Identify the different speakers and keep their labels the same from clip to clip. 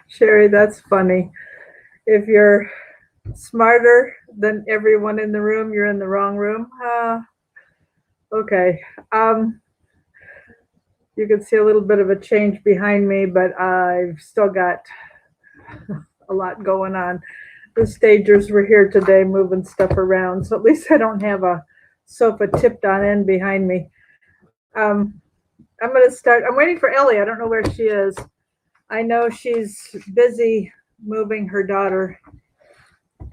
Speaker 1: Sherry, that's funny. If you're smarter than everyone in the room, you're in the wrong room. Okay. Um, you can see a little bit of a change behind me, but I've still got a lot going on. The stagers were here today moving stuff around, so at least I don't have a sofa tipped on end behind me. Um, I'm going to start. I'm waiting for Elly. I don't know where she is. I know she's busy moving her daughter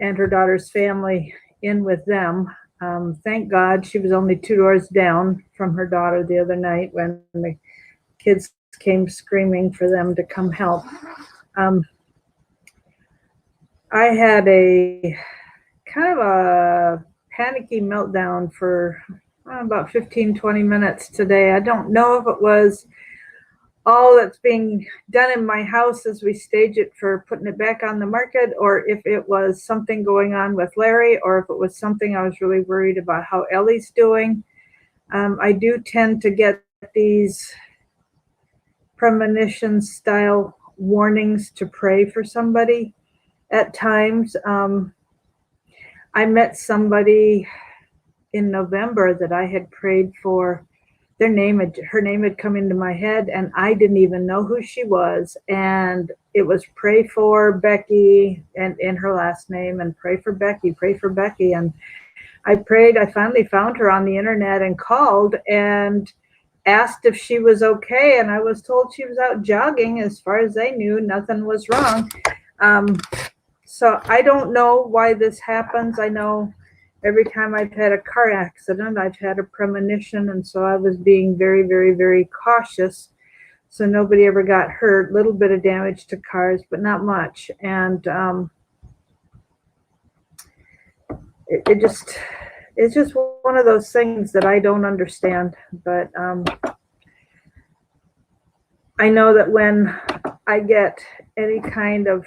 Speaker 1: and her daughter's family in with them. Thank God she was only two doors down from her daughter the other night when the kids came screaming for them to come help. Um, I had a kind of a panicky meltdown for about 15, 20 minutes today. I don't know if it was all that's being done in my house as we stage it for putting it back on the market, or if it was something going on with Larry, or if it was something I was really worried about how Elly's doing. I do tend to get these premonition style warnings to pray for somebody at times. I met somebody in November that I had prayed for. Her name had come into my head, and I didn't even know who she was. And it was pray for Becky, and in her last name, and pray for Becky, pray for Becky. And I prayed. I finally found her on the internet and called and asked if she was okay. And I was told she was out jogging. As far as they knew, nothing was wrong. Um, so I don't know why this happens. I know every time I've had a car accident, I've had a premonition, and so I was being very, very, very cautious. So nobody ever got hurt. Little bit of damage to cars, but not much. And it just it's just one of those things that I don't understand. But I know that when I get any kind of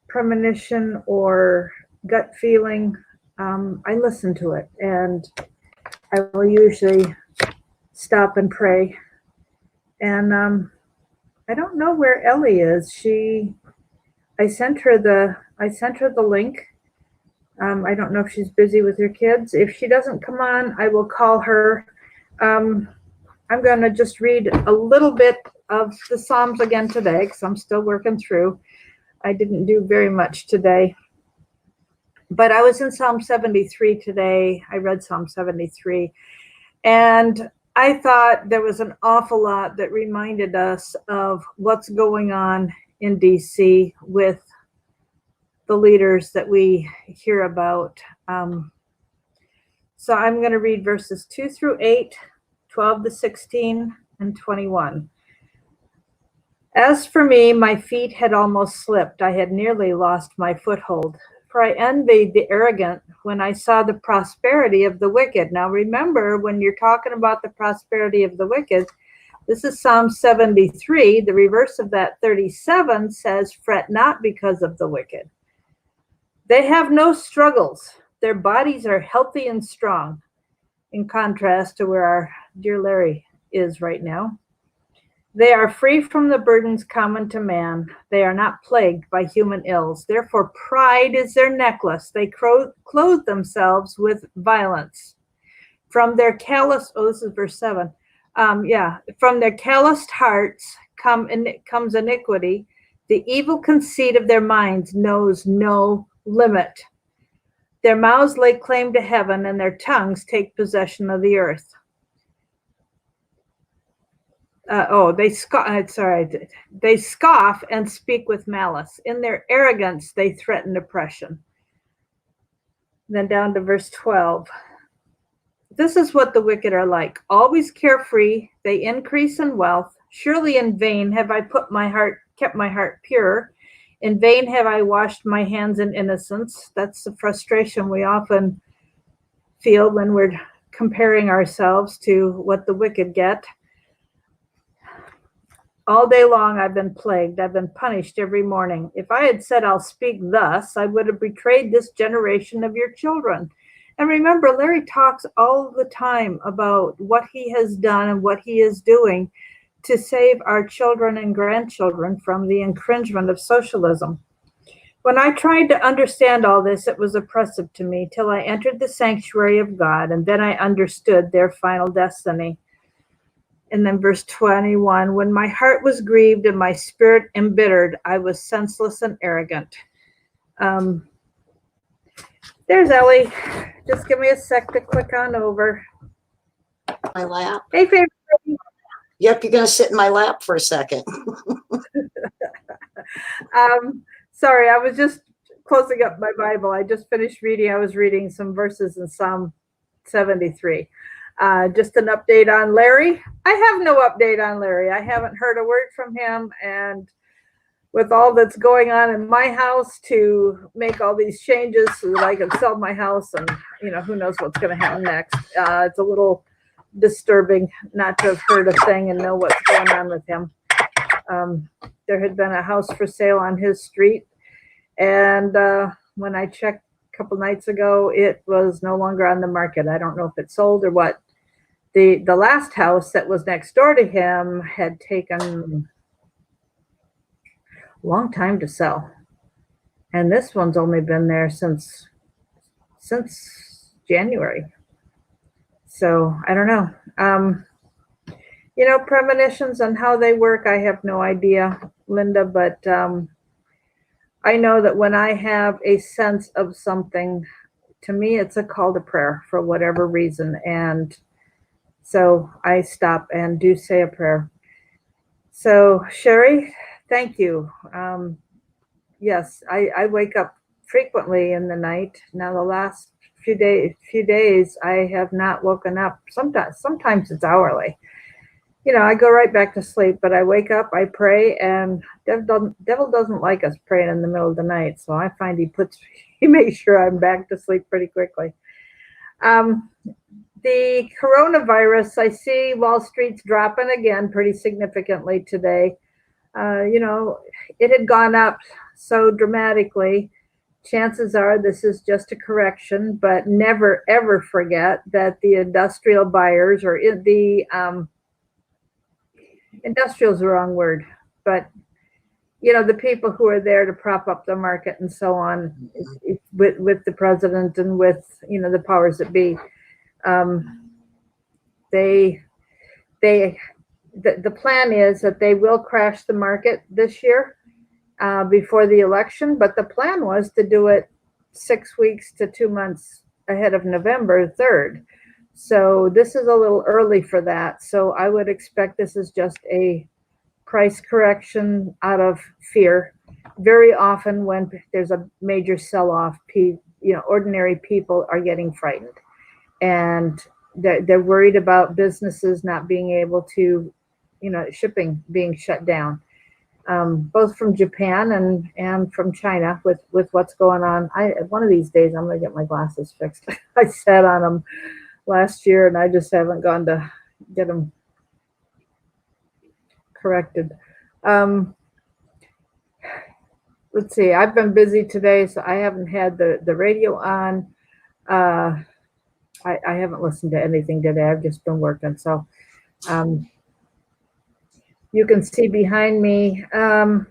Speaker 1: premonition or gut feeling, I listen to it, and I will usually stop and pray. And I don't know where Elly is. I sent her the link. I don't know if she's busy with her kids. If she doesn't come on, I will call her. Um, I'm going to just read a little bit of the Psalms again today because I'm still working through. I didn't do very much today. But I was in Psalm 73 today. I read Psalm 73. And I thought there was an awful lot that reminded us of what's going on in DC with the leaders that we hear about. So I'm going to read verses 2 through 8, 12 to 16, and 21. As for me, my feet had almost slipped. I had nearly lost my foothold. For I envied the arrogant when I saw the prosperity of the wicked. Now remember, when you're talking about the prosperity of the wicked, this is Psalm 73. The reverse of that, 37, says, fret not because of the wicked. They have no struggles. Their bodies are healthy and strong, in contrast to where our dear Larry is right now. They are free from the burdens common to man. They are not plagued by human ills. Therefore, pride is their necklace. They clothe themselves with violence. From their callous, this is verse 7. From their calloused hearts comes iniquity. The evil conceit of their minds knows no limit. Their mouths lay claim to heaven, and their tongues take possession of the earth. They scoff and speak with malice. In their arrogance, they threaten oppression. Then down to verse 12. This is what the wicked are like, always carefree. They increase in wealth. Surely in vain have I kept my heart pure. In vain have I washed my hands in innocence. That's the frustration we often feel when we're comparing ourselves to what the wicked get. All day long I've been plagued. I've been punished every morning. If I had said, I'll speak thus, I would have betrayed this generation of your children. And remember, Larry talks all the time about what he has done and what he is doing to save our children and grandchildren from the infringement of socialism. When I tried to understand all this, it was oppressive to me till I entered the sanctuary of God, and then I understood their final destiny. And then verse 21, when my heart was grieved and my spirit embittered, I was senseless and arrogant. There's Elly. Just give me a sec to click on over.
Speaker 2: My lap.
Speaker 1: Hey, favorite.
Speaker 2: Yep, you're going to sit in my lap for a second.
Speaker 1: Sorry, I was just closing up my Bible. I just finished reading. I was reading some verses in Psalm 73. Just an update on Larry. I have no update on Larry. I haven't heard a word from him. And with all that's going on in my house to make all these changes so that I can sell my house, and who knows what's going to happen next. It's a little disturbing not to have heard a thing and know what's going on with him. There had been a house for sale on his street, and when I checked a couple nights ago, it was no longer on the market. I don't know if it sold or what. The last house that was next door to him had taken a long time to sell, and this one's only been there since January. So I don't know. Premonitions and how they work, I have no idea, Linda, but I know that when I have a sense of something, to me, it's a call to prayer for whatever reason. And so I stop and do say a prayer. So Sherry, thank you. Yes, I wake up frequently in the night. Now the last few days, I have not woken up. Sometimes it's hourly. I go right back to sleep, but I wake up, I pray, and devil doesn't like us praying in the middle of the night. So I find he makes sure I'm back to sleep pretty quickly. The coronavirus, I see Wall Street's dropping again pretty significantly today. It had gone up so dramatically. Chances are this is just a correction, but never, ever forget that the industrial buyers, or industrial is the wrong word, but the people who are there to prop up the market and so on, with the president and with the powers that be, the plan is that they will crash the market this year before the election, but the plan was to do it 6 weeks to 2 months ahead of November 3rd. So this is a little early for that. So I would expect this is just a price correction out of fear. Very often when there's a major sell-off, ordinary people are getting frightened, and they're worried about businesses not being able to, shipping being shut down, both from Japan and from China with what's going on. One of these days I'm going to get my glasses fixed. I sat on them last year, and I just haven't gone to get them corrected. Let's see, I've been busy today, so I haven't had the radio on. I haven't listened to anything today. I've just been working. So you can see behind me. I'm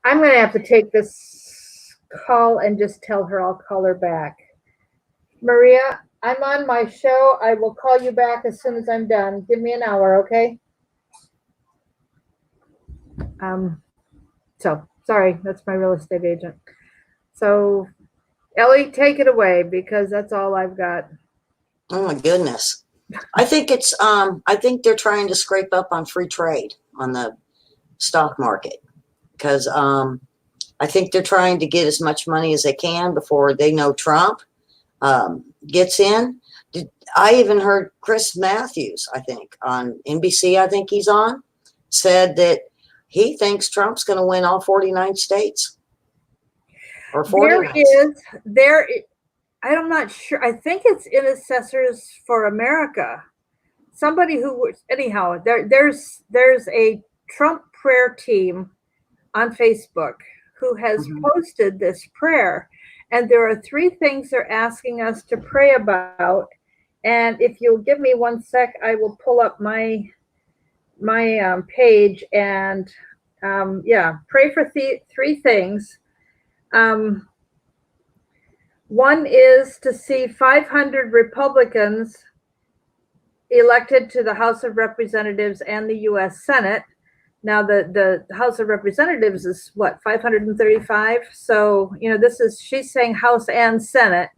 Speaker 1: going to have to take this call and just tell her I'll call her back. Maria, I'm on my show. I will call you back as soon as I'm done. Give me an hour, okay? So sorry, that's my real estate agent. So Elly, take it away, because that's all I've got.
Speaker 2: Oh my goodness. I think they're trying to scrape up on free trade on the stock market, because I think they're trying to get as much money as they can before they know Trump gets in. I even heard Chris Matthews, I think on NBC, I think he's on, said that he thinks Trump's going to win all 49 states. Or 49.
Speaker 1: I'm not sure. I think it's Intercessors for America. Somebody who, anyhow, there's a Trump prayer team on Facebook who has posted this prayer. And there are 3 things they're asking us to pray about. And if you'll give me 1 sec, I will pull up my page, and yeah, pray for three things. One is to see 500 Republicans elected to the House of Representatives and the U.S. Senate. Now, the House of Representatives is what, 535? So, she's saying House and Senate.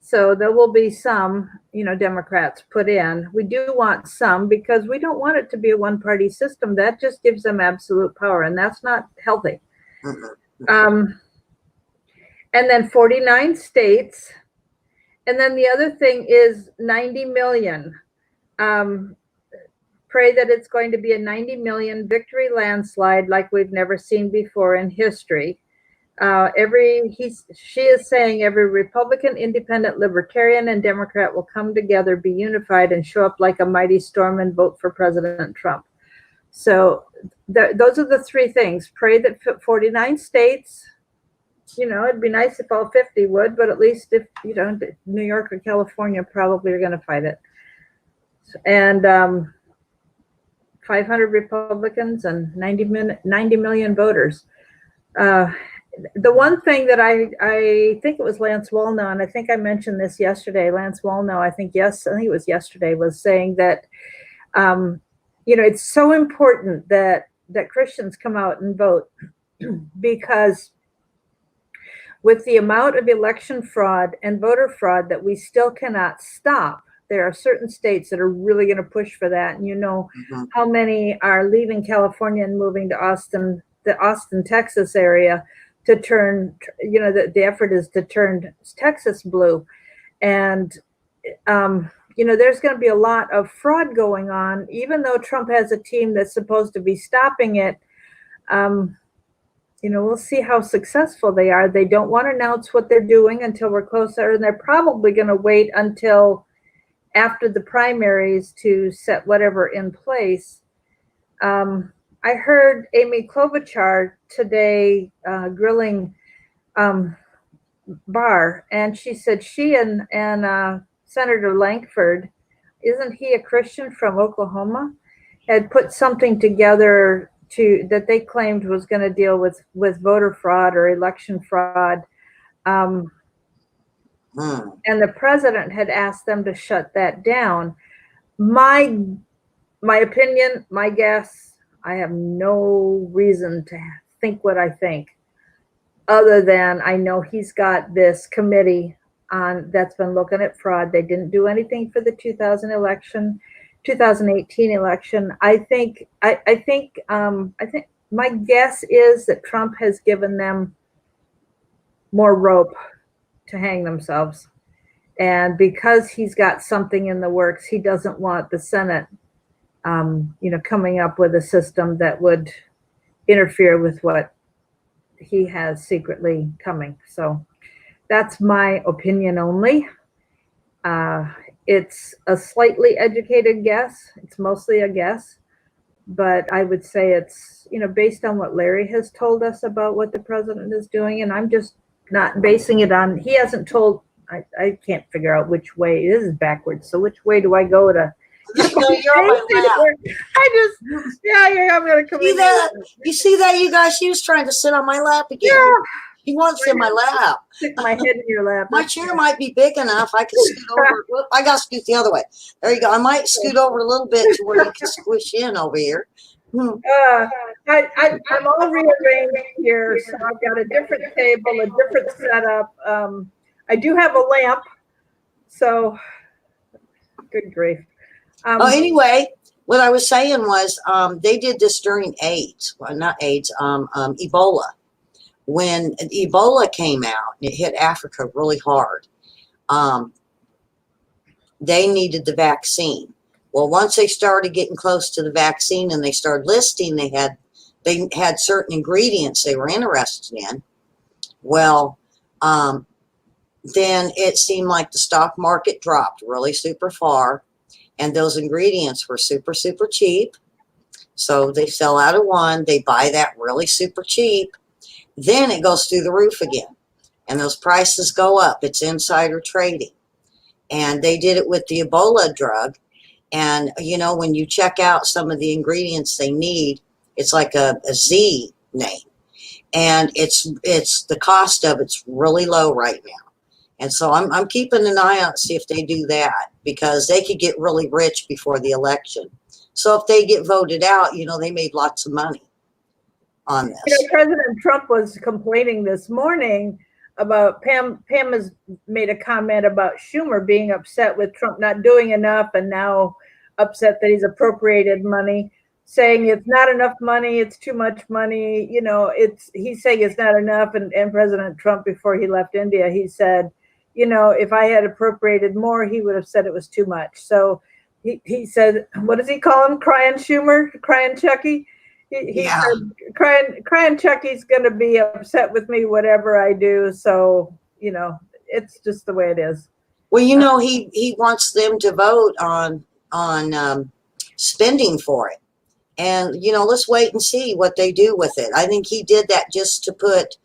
Speaker 1: So there will be some, Democrats put in. We do want some because we don't want it to be a one-party system. That just gives them absolute power, and that's not healthy. And then 49 states. And then the other thing is 90 million. Pray that it's going to be a 90 million victory landslide like we've never seen before in history. She is saying every Republican, Independent, Libertarian, and Democrat will come together, be unified, and show up like a mighty storm and vote for President Trump. So those are the three things. Pray that 49 states, it'd be nice if all 50 would, but at least if, New York or California probably are going to fight it. And 500 Republicans and 90 million voters. The one thing that I think it was Lance Wallnau, and I think I mentioned this yesterday, Lance Wallnau, I think it was yesterday, was saying that, it's so important that Christians come out and vote because with the amount of election fraud and voter fraud that we still cannot stop, there are certain states that are really going to push for that. And how many are leaving California and moving to the Austin, Texas area to turn, the effort is to turn Texas blue. And, there's going to be a lot of fraud going on, even though Trump has a team that's supposed to be stopping it. We'll see how successful they are. They don't want to announce what they're doing until we're closer, and they're probably going to wait until after the primaries to set whatever in place. I heard Amy Klobuchar today grilling Barr, and she said she and Senator Lankford, isn't he a Christian from Oklahoma, had put something together that they claimed was going to deal with voter fraud or election fraud. And the president had asked them to shut that down. My opinion, my guess, I have no reason to think what I think, other than I know he's got this committee that's been looking at fraud. They didn't do anything for the 2018 election. I think my guess is that Trump has given them more rope to hang themselves. And because he's got something in the works, he doesn't want the Senate, coming up with a system that would interfere with what he has secretly coming. So that's my opinion only. It's a slightly educated guess. It's mostly a guess, but I would say it's, based on what Larry has told us about what the president is doing. And I'm just not basing it on, he hasn't told, I can't figure out which way, this is backwards. So which way do I go to?
Speaker 2: You're on my lap.
Speaker 1: I'm going to come
Speaker 2: see
Speaker 1: in.
Speaker 2: that? You see that, you guys? She was trying to sit on my lap again.
Speaker 1: Yeah.
Speaker 2: He wants in my lap.
Speaker 1: Stick my head in your lap.
Speaker 2: My chair might be big enough. I can scoot over. Whoop, I got to scoot the other way. There you go. I might scoot over a little bit to where you can squish in over here.
Speaker 1: I'm all rearranged here, so I've got a different table, a different setup. I do have a lamp, so good grief.
Speaker 2: Anyway, what I was saying was they did this during AIDS. Well, not AIDS, Ebola. When Ebola came out, it hit Africa really hard. They needed the vaccine. Well, once they started getting close to the vaccine and they started listing, they had certain ingredients they were interested in. Well, then it seemed like the stock market dropped really super far, and those ingredients were super, super cheap. So they sell out of one, they buy that really super cheap, then it goes through the roof again, and those prices go up. It's insider trading. And they did it with the Ebola drug. And, you know, when you check out some of the ingredients they need, it's like a Z name. And it's the cost of it's really low right now. And so I'm keeping an eye out to see if they do that, because they could get really rich before the election. So if they get voted out, you know, they made lots of money on
Speaker 1: You know,
Speaker 2: this.
Speaker 1: President Trump was complaining this morning about Pam has made a comment about Schumer being upset with Trump not doing enough, and now upset that he's appropriated money, saying it's not enough money, it's too much money. You know, he's saying it's not enough. And President Trump, before he left India, he said, you know, if I had appropriated more, he would have said it was too much. So he said, what does he call him? Crying Schumer, crying Chucky. He
Speaker 2: Yeah.
Speaker 1: said, crying Chucky's going to be upset with me, whatever I do. So, you know, it's just the way it is.
Speaker 2: Well, you know, he wants them to vote on spending for it. And, you know, let's wait and see what they do with it. I think he did that just to put,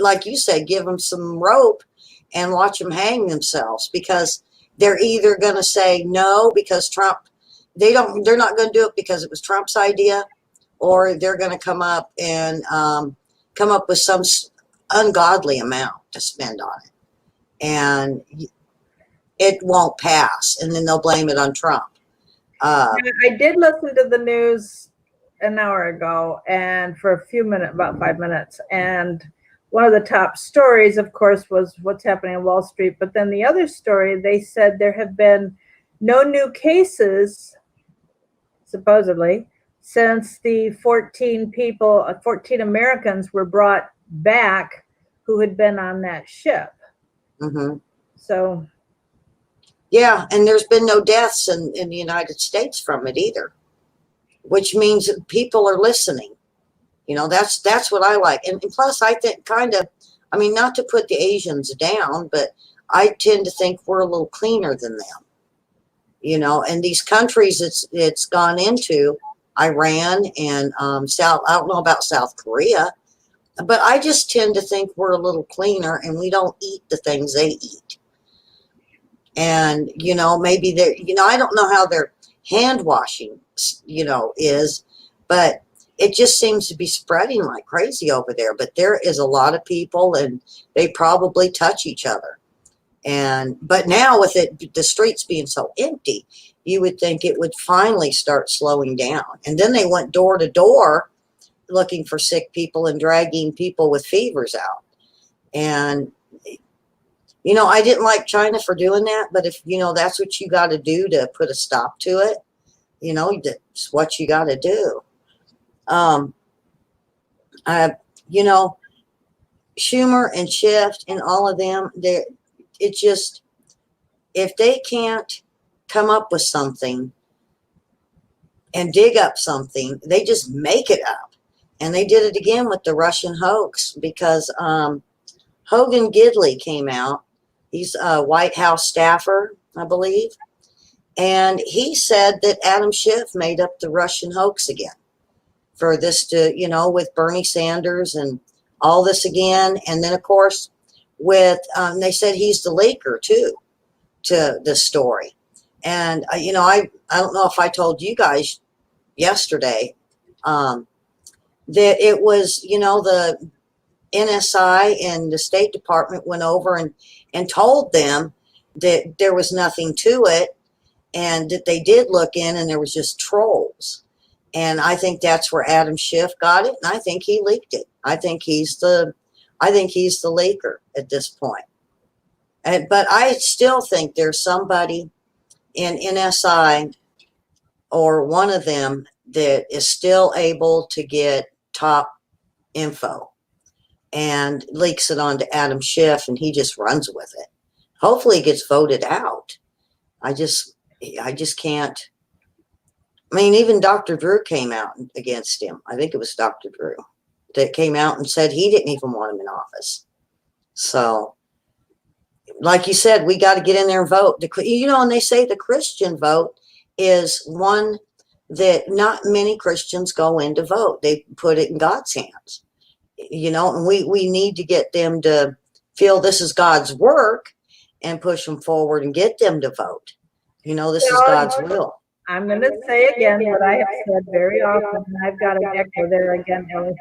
Speaker 2: like you said, give them some rope and watch them hang themselves, because they're either going to say no because Trump, they're not going to do it because it was Trump's idea, or they're going to come up with some ungodly amount to spend on it, and it won't pass, and then they'll blame it on Trump.
Speaker 1: I did listen to the news an hour ago, and for a few minutes, about 5 minutes, and one of the top stories, of course, was what's happening in Wall Street. But then the other story, they said there have been no new cases, supposedly, since the 14 Americans were brought back who had been on that ship.
Speaker 2: Mm-hmm.
Speaker 1: So,
Speaker 2: yeah, and there's been no deaths in the United States from it either, which means that people are listening. You know, that's what I like. And plus, I think I mean, not to put the Asians down, but I tend to think we're a little cleaner than them. You know, and these countries it's gone into, Iran and I don't know about South Korea, but I just tend to think we're a little cleaner, and we don't eat the things they eat. And, you know, maybe I don't know how their hand washing, you know, is, but it just seems to be spreading like crazy over there. But there is a lot of people, and they probably touch each other. But now with the streets being so empty, you would think it would finally start slowing down. And then they went door to door looking for sick people and dragging people with fevers out. And, you know, I didn't like China for doing that, but if, you know, that's what you got to do to put a stop to it, you know, that's what you got to do. You know, Schumer and Schiff and all of them, it just, if they can't come up with something and dig up something, they just make it up. And they did it again with the Russian hoax, because Hogan Gidley came out. He's a White House staffer, I believe. And he said that Adam Schiff made up the Russian hoax again for this to, you know, with Bernie Sanders and all this again. And then, of course, with, they said he's the leaker, too, to this story. And, you know, I don't know if I told you guys yesterday that it was, you know, the NSI and the State Department went over and told them that there was nothing to it, and that they did look in and there was just trolls. And I think that's where Adam Schiff got it, and I think he leaked it. I think he's the leaker at this point. But I still think there's somebody in NSI or one of them that is still able to get top info and leaks it onto Adam Schiff, and he just runs with it. Hopefully, it gets voted out. I just can't. I mean, even Dr. Drew came out against him. I think it was Dr. Drew that came out and said he didn't even want him in office. So, like you said, we got to get in there and vote. You know, and they say the Christian vote is one that not many Christians go in to vote. They put it in God's hands. You know, and we need to get them to feel this is God's work and push them forward and get them to vote. You know, this is God's will.
Speaker 1: I'm going to say again what I have said very often, and I've got an echo there again, Elly.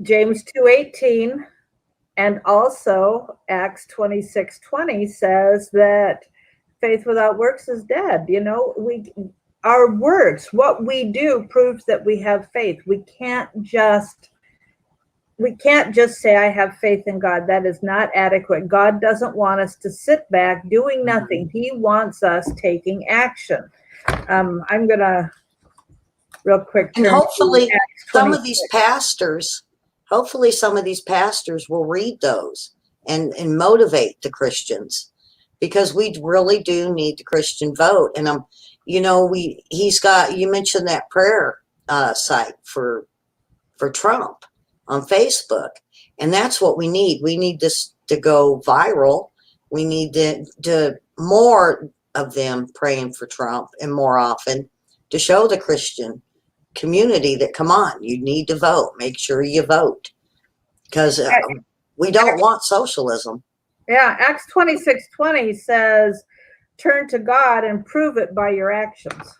Speaker 1: James 2:18 and also Acts 26:20 says that faith without works is dead. You know, our works, what we do, proves that we have faith. We can't just say I have faith in God. That is not adequate. God doesn't want us to sit back doing nothing. He wants us taking action. I'm gonna real quick
Speaker 2: And hopefully some of these pastors will read those and motivate the Christians, because we really do need the Christian vote. And you know, you mentioned that prayer site for Trump on Facebook, and that's what we need. We need this to go viral. We need to more of them praying for Trump, and more often, to show the Christian community that, come on, you need to vote. Make sure you vote, because we don't want socialism.
Speaker 1: Yeah, Acts 26:20 says, turn to God and prove it by your actions.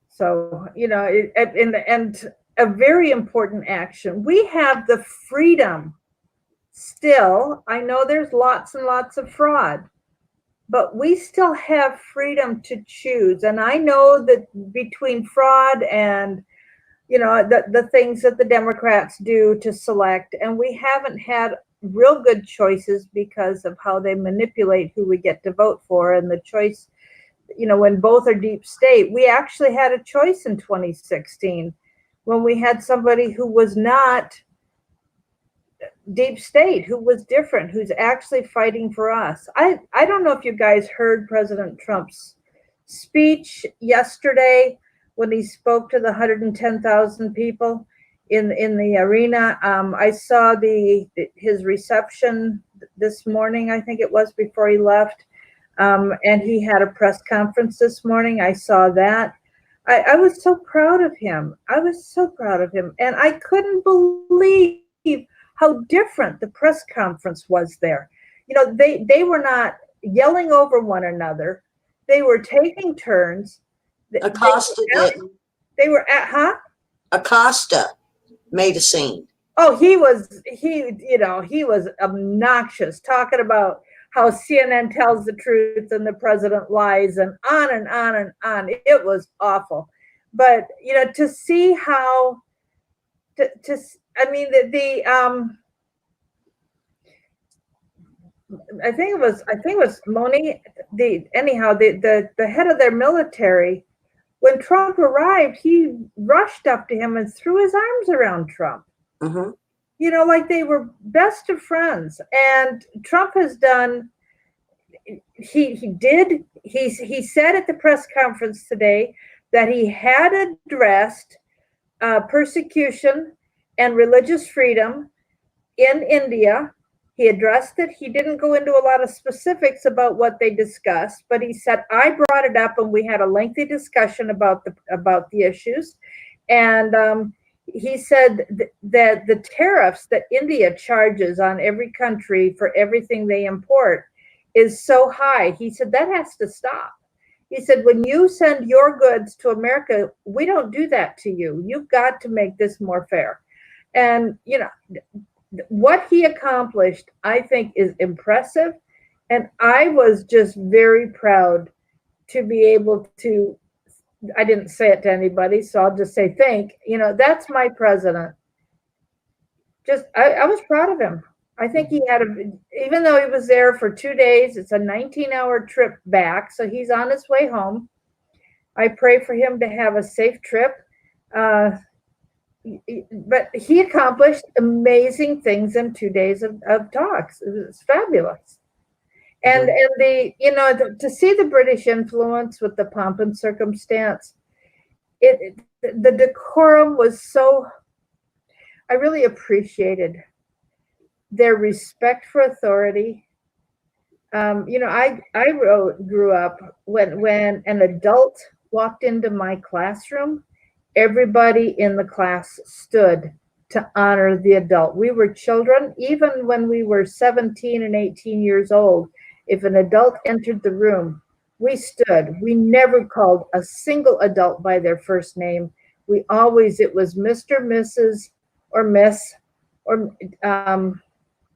Speaker 1: So, you know, and a very important action. We have the freedom still. I know there's lots and lots of fraud, but we still have freedom to choose. And I know that between fraud and, you know, the things that the Democrats do to select, and we haven't had real good choices because of how they manipulate who we get to vote for, and the choice, you know, when both are deep state. We actually had a choice in 2016 when we had somebody who was not deep state, who was different, who's actually fighting for us. I don't know if you guys heard President Trump's speech yesterday when he spoke to the 110,000 people in the arena. I saw his reception this morning, I think it was, before he left. And he had a press conference this morning. I saw that. I was so proud of him. I was so proud of him. And I couldn't believe how different the press conference was there. You know, they were not yelling over one another. They were taking turns.
Speaker 2: Acosta didn't.
Speaker 1: They were
Speaker 2: Acosta made a scene.
Speaker 1: Oh, he was obnoxious, talking about how CNN tells the truth and the president lies, and on and on and on. It was awful. But, you know, to see how, I mean, I think it was Moni, the head of their military, when Trump arrived, he rushed up to him and threw his arms around Trump.
Speaker 2: Mm-hmm.
Speaker 1: You know, like they were best of friends. And Trump has done, he said at the press conference today that he had addressed persecution and religious freedom in India. He addressed it. He didn't go into a lot of specifics about what they discussed, but he said, I brought it up and we had a lengthy discussion about the issues. And he said that the tariffs that India charges on every country for everything they import is so high. He said that has to stop. He said, when you send your goods to America, we don't do that to you. You've got to make this more fair. And, you know, what he accomplished, I think, is impressive. And I was just very proud to be able to, I didn't say it to anybody, so I'll just say, that's my president. I was proud of him. I think he had even though he was there for 2 days, it's a 19-hour trip back, so he's on his way home. I pray for him to have a safe trip. But he accomplished amazing things in 2 days of talks. It was fabulous. And to see the British influence with the pomp and circumstance, the decorum was so, I really appreciated their respect for authority. I grew up when an adult walked into my classroom, everybody in the class stood to honor the adult. We were children, even when we were 17 and 18 years old. If an adult entered the room, we stood. We never called a single adult by their first name. It was Mr., Mrs., or Miss, or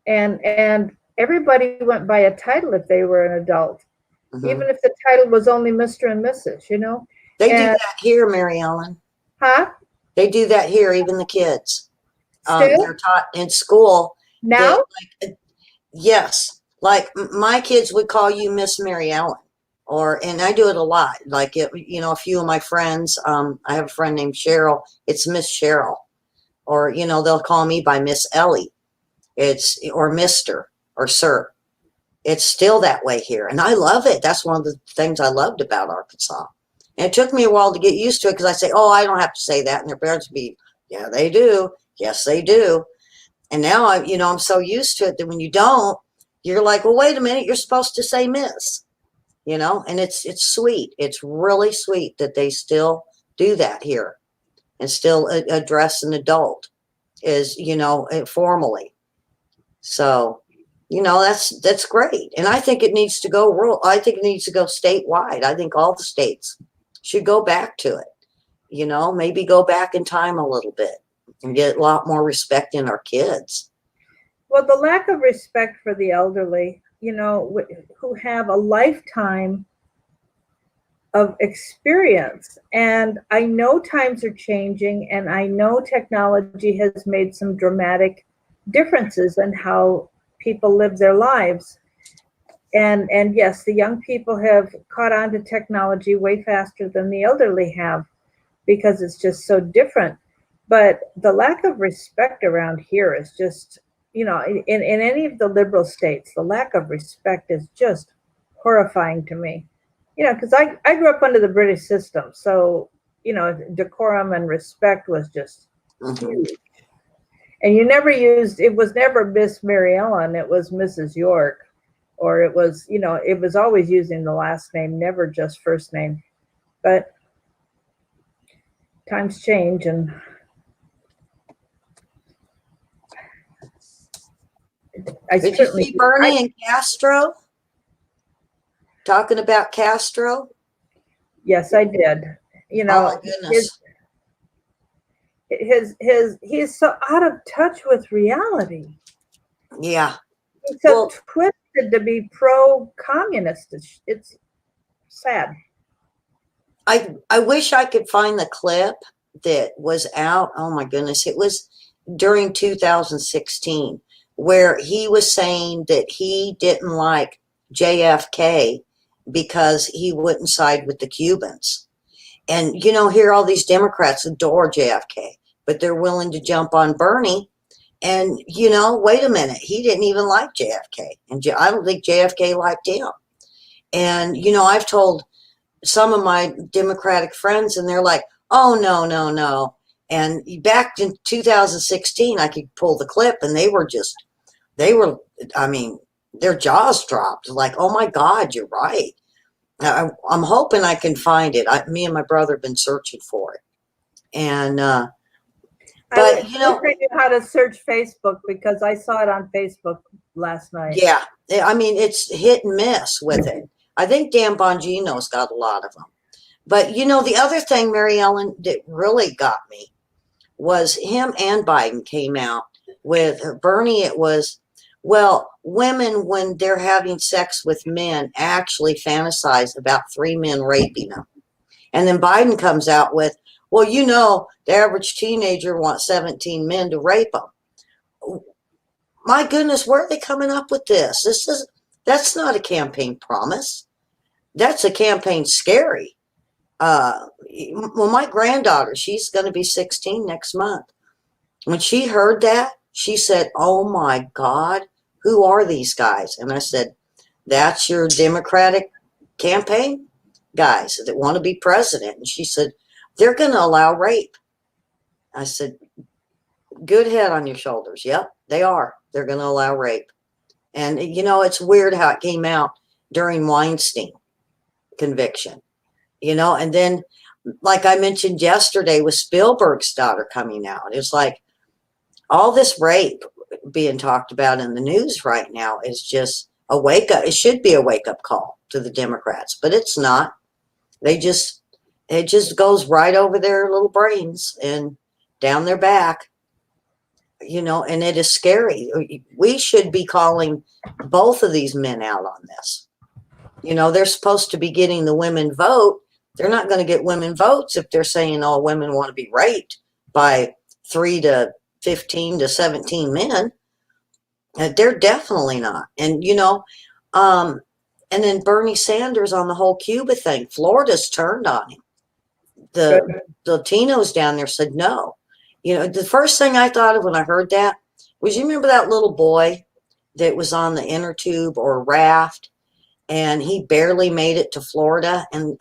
Speaker 1: and everybody went by a title if they were an adult, even if the title was only Mr. and Mrs., you know.
Speaker 2: They do that here, Mary Ellen.
Speaker 1: Huh?
Speaker 2: They do that here, even the kids.
Speaker 1: Still?
Speaker 2: They're taught in school.
Speaker 1: Now?
Speaker 2: Yes. Like my kids would call you Miss Mary Ellen. And I do it a lot. Like, you know, a few of my friends, I have a friend named Cheryl. It's Miss Cheryl. Or, you know, they'll call me by Miss Elly. Or Mr. or Sir. It's still that way here. And I love it. That's one of the things I loved about Arkansas. And it took me a while to get used to it because I say, oh, I don't have to say that. And their parents would be, yeah, they do. Yes, they do. And now, I'm so used to it that when you don't, you're like, well, wait a minute, you're supposed to say Miss, and it's sweet. It's really sweet that they still do that here and still address an adult as, formally. So, that's great. And I think it needs to go rural. I think it needs to go statewide. I think all the states should go back to it, maybe go back in time a little bit and get a lot more respect in our kids.
Speaker 1: Well, the lack of respect for the elderly, who have a lifetime of experience. And I know times are changing, and I know technology has made some dramatic differences in how people live their lives. And yes, the young people have caught on to technology way faster than the elderly have because it's just so different. But the lack of respect around here is just, in any of the liberal states, the lack of respect is just horrifying to me. Because I grew up under the British system. So, decorum and respect was just huge. And it was never Miss Mary Ellen, it was Mrs. York. Or it was, it was always using the last name, never just first name. But times change, and
Speaker 2: Did you see Bernie and Castro? Talking about Castro?
Speaker 1: Yes, I did.
Speaker 2: Oh my goodness.
Speaker 1: He's so out of touch with reality.
Speaker 2: Yeah.
Speaker 1: He's so twisted to be pro-communist. It's sad.
Speaker 2: I wish I could find the clip that was out. Oh my goodness. It was during 2016 where he was saying that he didn't like JFK because he wouldn't side with the Cubans. And, here all these Democrats adore JFK, but they're willing to jump on Bernie. And, wait a minute, he didn't even like JFK. And I don't think JFK liked him. And, I've told some of my Democratic friends, and they're like, oh, no, no, no. And back in 2016, I could pull the clip, and their jaws dropped. Like, oh, my God, you're right. I'm hoping I can find it. Me and my brother have been searching for it. And, but,
Speaker 1: I wish I knew how to search Facebook because I saw it on Facebook last night.
Speaker 2: Yeah. It's hit and miss with it. I think Dan Bongino's got a lot of them. But, the other thing, Mary Ellen, that really got me was him and Biden came out with Bernie. It was, well, women, when they're having sex with men, actually fantasize about 3 men raping them. And then Biden comes out with, well, the average teenager wants 17 men to rape them. My goodness, where are they coming up with this? That's not a campaign promise. That's a campaign scary. Well, my granddaughter, she's going to be 16 next month. When she heard that, she said, oh my God, who are these guys? And I said, that's your Democratic campaign guys that want to be president. And she said, they're going to allow rape. I said, good head on your shoulders. Yep, they are. They're going to allow rape. And, it's weird how it came out during Weinstein conviction, and then, like I mentioned yesterday with Spielberg's daughter coming out, it's like, all this rape being talked about in the news right now is just a wake up. It should be a wake up call to the Democrats, but it's not. They just, it just goes right over their little brains and down their back, you know, and it is scary. We should be calling both of these men out on this. You know, they're supposed to be getting the women vote. They're not going to get women votes if they're saying all women want to be raped by 3 to 15 to 17 men. They're definitely not. And, you know, and then Bernie Sanders on the whole Cuba thing, Florida's turned on him. The Latinos down there said no. You know, the first thing I thought of when I heard that was, you remember that little boy that was on the inner tube or raft, and he barely made it to Florida, and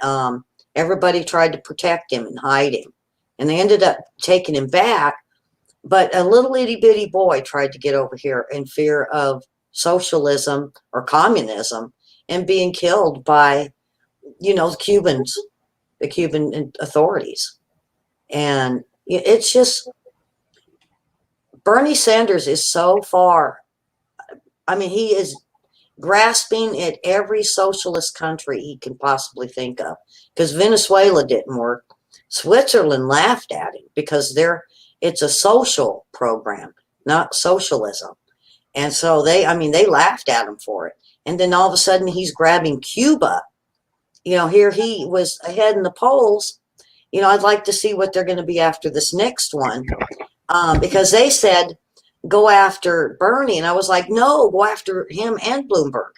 Speaker 2: everybody tried to protect him and hide him, and they ended up taking him back. But a little itty bitty boy tried to get over here in fear of socialism or communism and being killed by, you know, Cubans, the Cuban authorities. And it's just, Bernie Sanders is so far, I mean, he is grasping at every socialist country he can possibly think of, because Venezuela didn't work. Switzerland laughed at him because it's a social program, not socialism. And so they laughed at him for it. And then all of a sudden he's grabbing Cuba. You know, here he was ahead in the polls. You know, I'd like to see what they're going to be after this next one, because they said go after Bernie. And I was like, no, go after him and Bloomberg.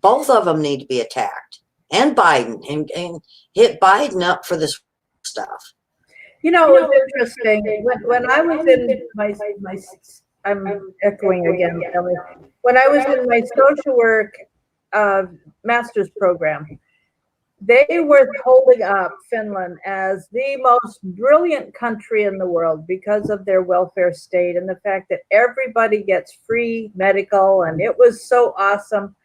Speaker 2: Both of them need to be attacked, and Biden, and hit Biden up for this stuff.
Speaker 1: You know, it was interesting. When I was in my I'm echoing again, Elly. When I was in my social work master's program, they were holding up Finland as the most brilliant country in the world because of their welfare state and the fact that everybody gets free medical, and it was so awesome.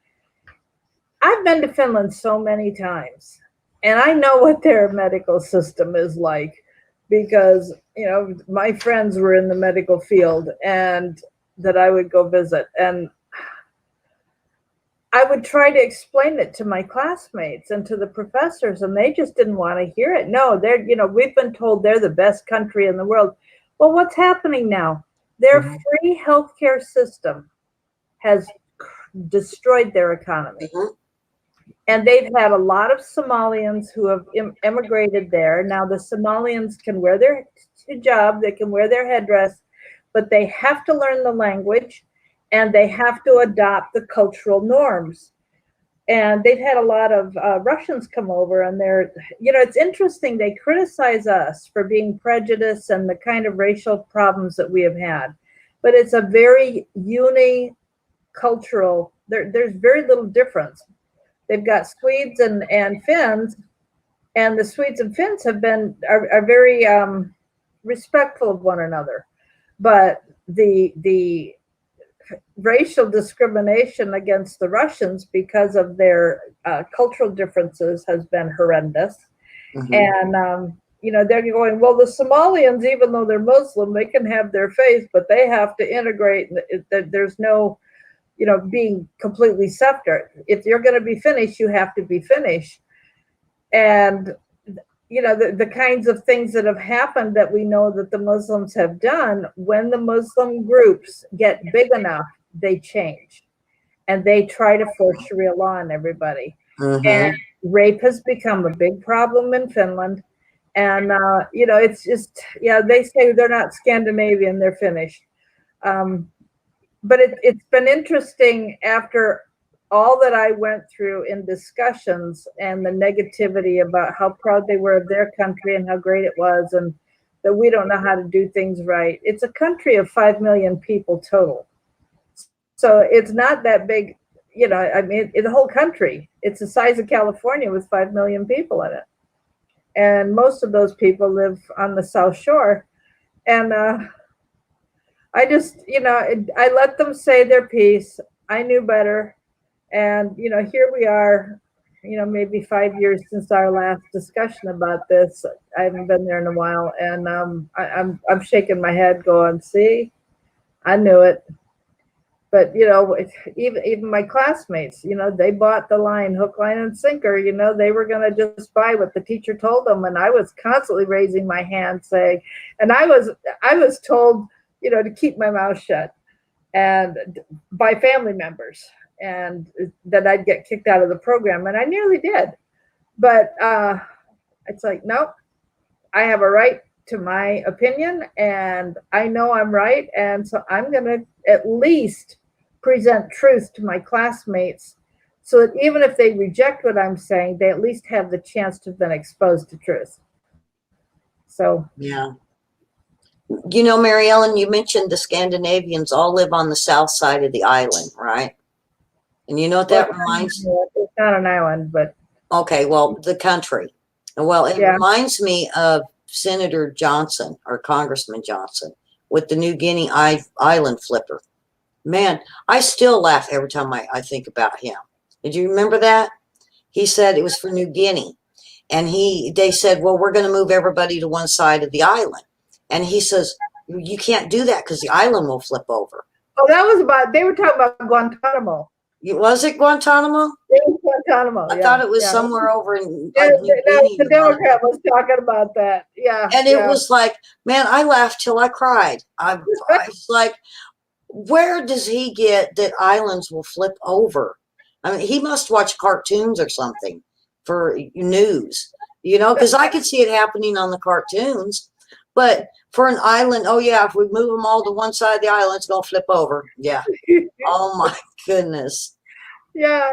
Speaker 1: I've been to Finland so many times, and I know what their medical system is like, because, you know, my friends were in the medical field and that I would go visit, and I would try to explain it to my classmates and to the professors, and they just didn't want to hear it. No, they're, you know, we've been told they're the best country in the world. Well, what's happening now? Their free healthcare system has destroyed their economy. And they've had a lot of Somalians who have immigrated there. Now the Somalians can wear their hijab, they can wear their headdress, but they have to learn the language and they have to adopt the cultural norms. And they've had a lot of Russians come over, and they're, you know, it's interesting. They criticize us for being prejudiced and the kind of racial problems that we have had. But it's a very unicultural, there's very little difference. They've got Swedes and Finns, and the Swedes and Finns are very respectful of one another. But the racial discrimination against the Russians because of their cultural differences has been horrendous. And you know, they're going, well, the Somalians, even though they're Muslim, they can have their faith, but they have to integrate. There's no, you know, being completely separate. If you're going to be Finnish, you have to be Finnish. And, you know, the kinds of things that have happened that we know that the Muslims have done, when the Muslim groups get big enough, they change. And they try to force Sharia law on everybody. And rape has become a big problem in Finland. And, you know, it's just, yeah, they say they're not Scandinavian, they're Finnish. But it's been interesting after all that I went through in discussions and the negativity about how proud they were of their country and how great it was, and that we don't know how to do things right. It's a country of 5 million people total. So it's not that big, you know, I mean, in the whole country, it's the size of California with 5 million people in it. And most of those people live on the South Shore. And, I just, you know, I let them say their piece. I knew better. And, you know, here we are, you know, maybe 5 years since our last discussion about this. I haven't been there in a while. And I'm shaking my head going, see, I knew it. But, you know, even my classmates, you know, they bought the line, hook, line, and sinker. You know, they were going to just buy what the teacher told them. And I was constantly raising my hand saying, and I was told, you know, to keep my mouth shut, and by family members, and that I'd get kicked out of the program. And I nearly did. But it's like, nope, I have a right to my opinion, and I know I'm right. And so I'm going to at least present truth to my classmates, so that even if they reject what I'm saying, they at least have the chance to have been exposed to truth. So,
Speaker 2: yeah. You know, Mary Ellen, you mentioned the Scandinavians all live on the south side of the island, right? And you know what that reminds me?
Speaker 1: It's not an island, but.
Speaker 2: Okay, well, the country. Well, it reminds me of Senator Johnson or Congressman Johnson with the New Guinea island flipper. Man, I still laugh every time I think about him. Did you remember that? He said it was for New Guinea. And they said, well, we're going to move everybody to one side of the island. And he says, you can't do that because the island will flip over.
Speaker 1: Oh, they were talking about Guantanamo.
Speaker 2: Was it Guantanamo?
Speaker 1: It was Guantanamo.
Speaker 2: I thought it was somewhere over in New
Speaker 1: Guinea. The Democrat was talking about that. Yeah.
Speaker 2: And it was like, man, I laughed till I cried. I was like, where does he get that islands will flip over? I mean, he must watch cartoons or something for news, you know, because I could see it happening on the cartoons. But for an island, oh, yeah, if we move them all to one side of the island, it's going to flip over. Yeah. Oh, my goodness.
Speaker 1: Yeah.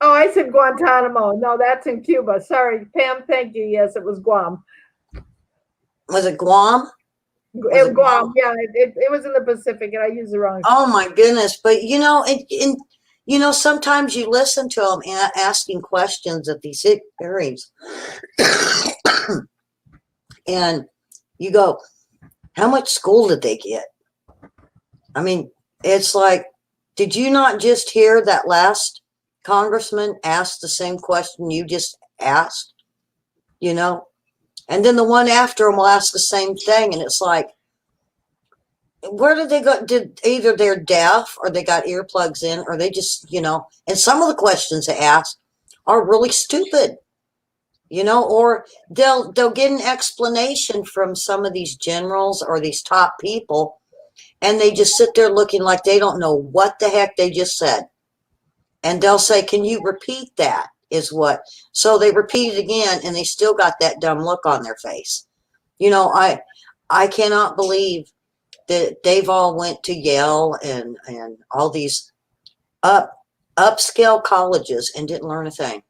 Speaker 1: Oh, I said Guantanamo. No, that's in Cuba. Sorry, Pam. Thank you. Yes, it was Guam.
Speaker 2: Was it Guam?
Speaker 1: It was Guam. Yeah, it was in the Pacific, and I used the wrong.
Speaker 2: Oh, my goodness. But, you know, you know, sometimes you listen to them asking questions at these hearings. And you go, how much school did they get? I mean, it's like, did you not just hear that last congressman ask the same question you just asked? You know? And then the one after him will ask the same thing. And it's like, where did they go? Did either they're deaf or they got earplugs in, or they just, you know, and some of the questions they ask are really stupid. You know, or they'll get an explanation from some of these generals or these top people, and they just sit there looking like they don't know what the heck they just said. And they'll say, can you repeat that? Is what. So they repeat it again, and they still got that dumb look on their face. You know, I cannot believe that they've all went to Yale and all these upscale colleges and didn't learn a thing.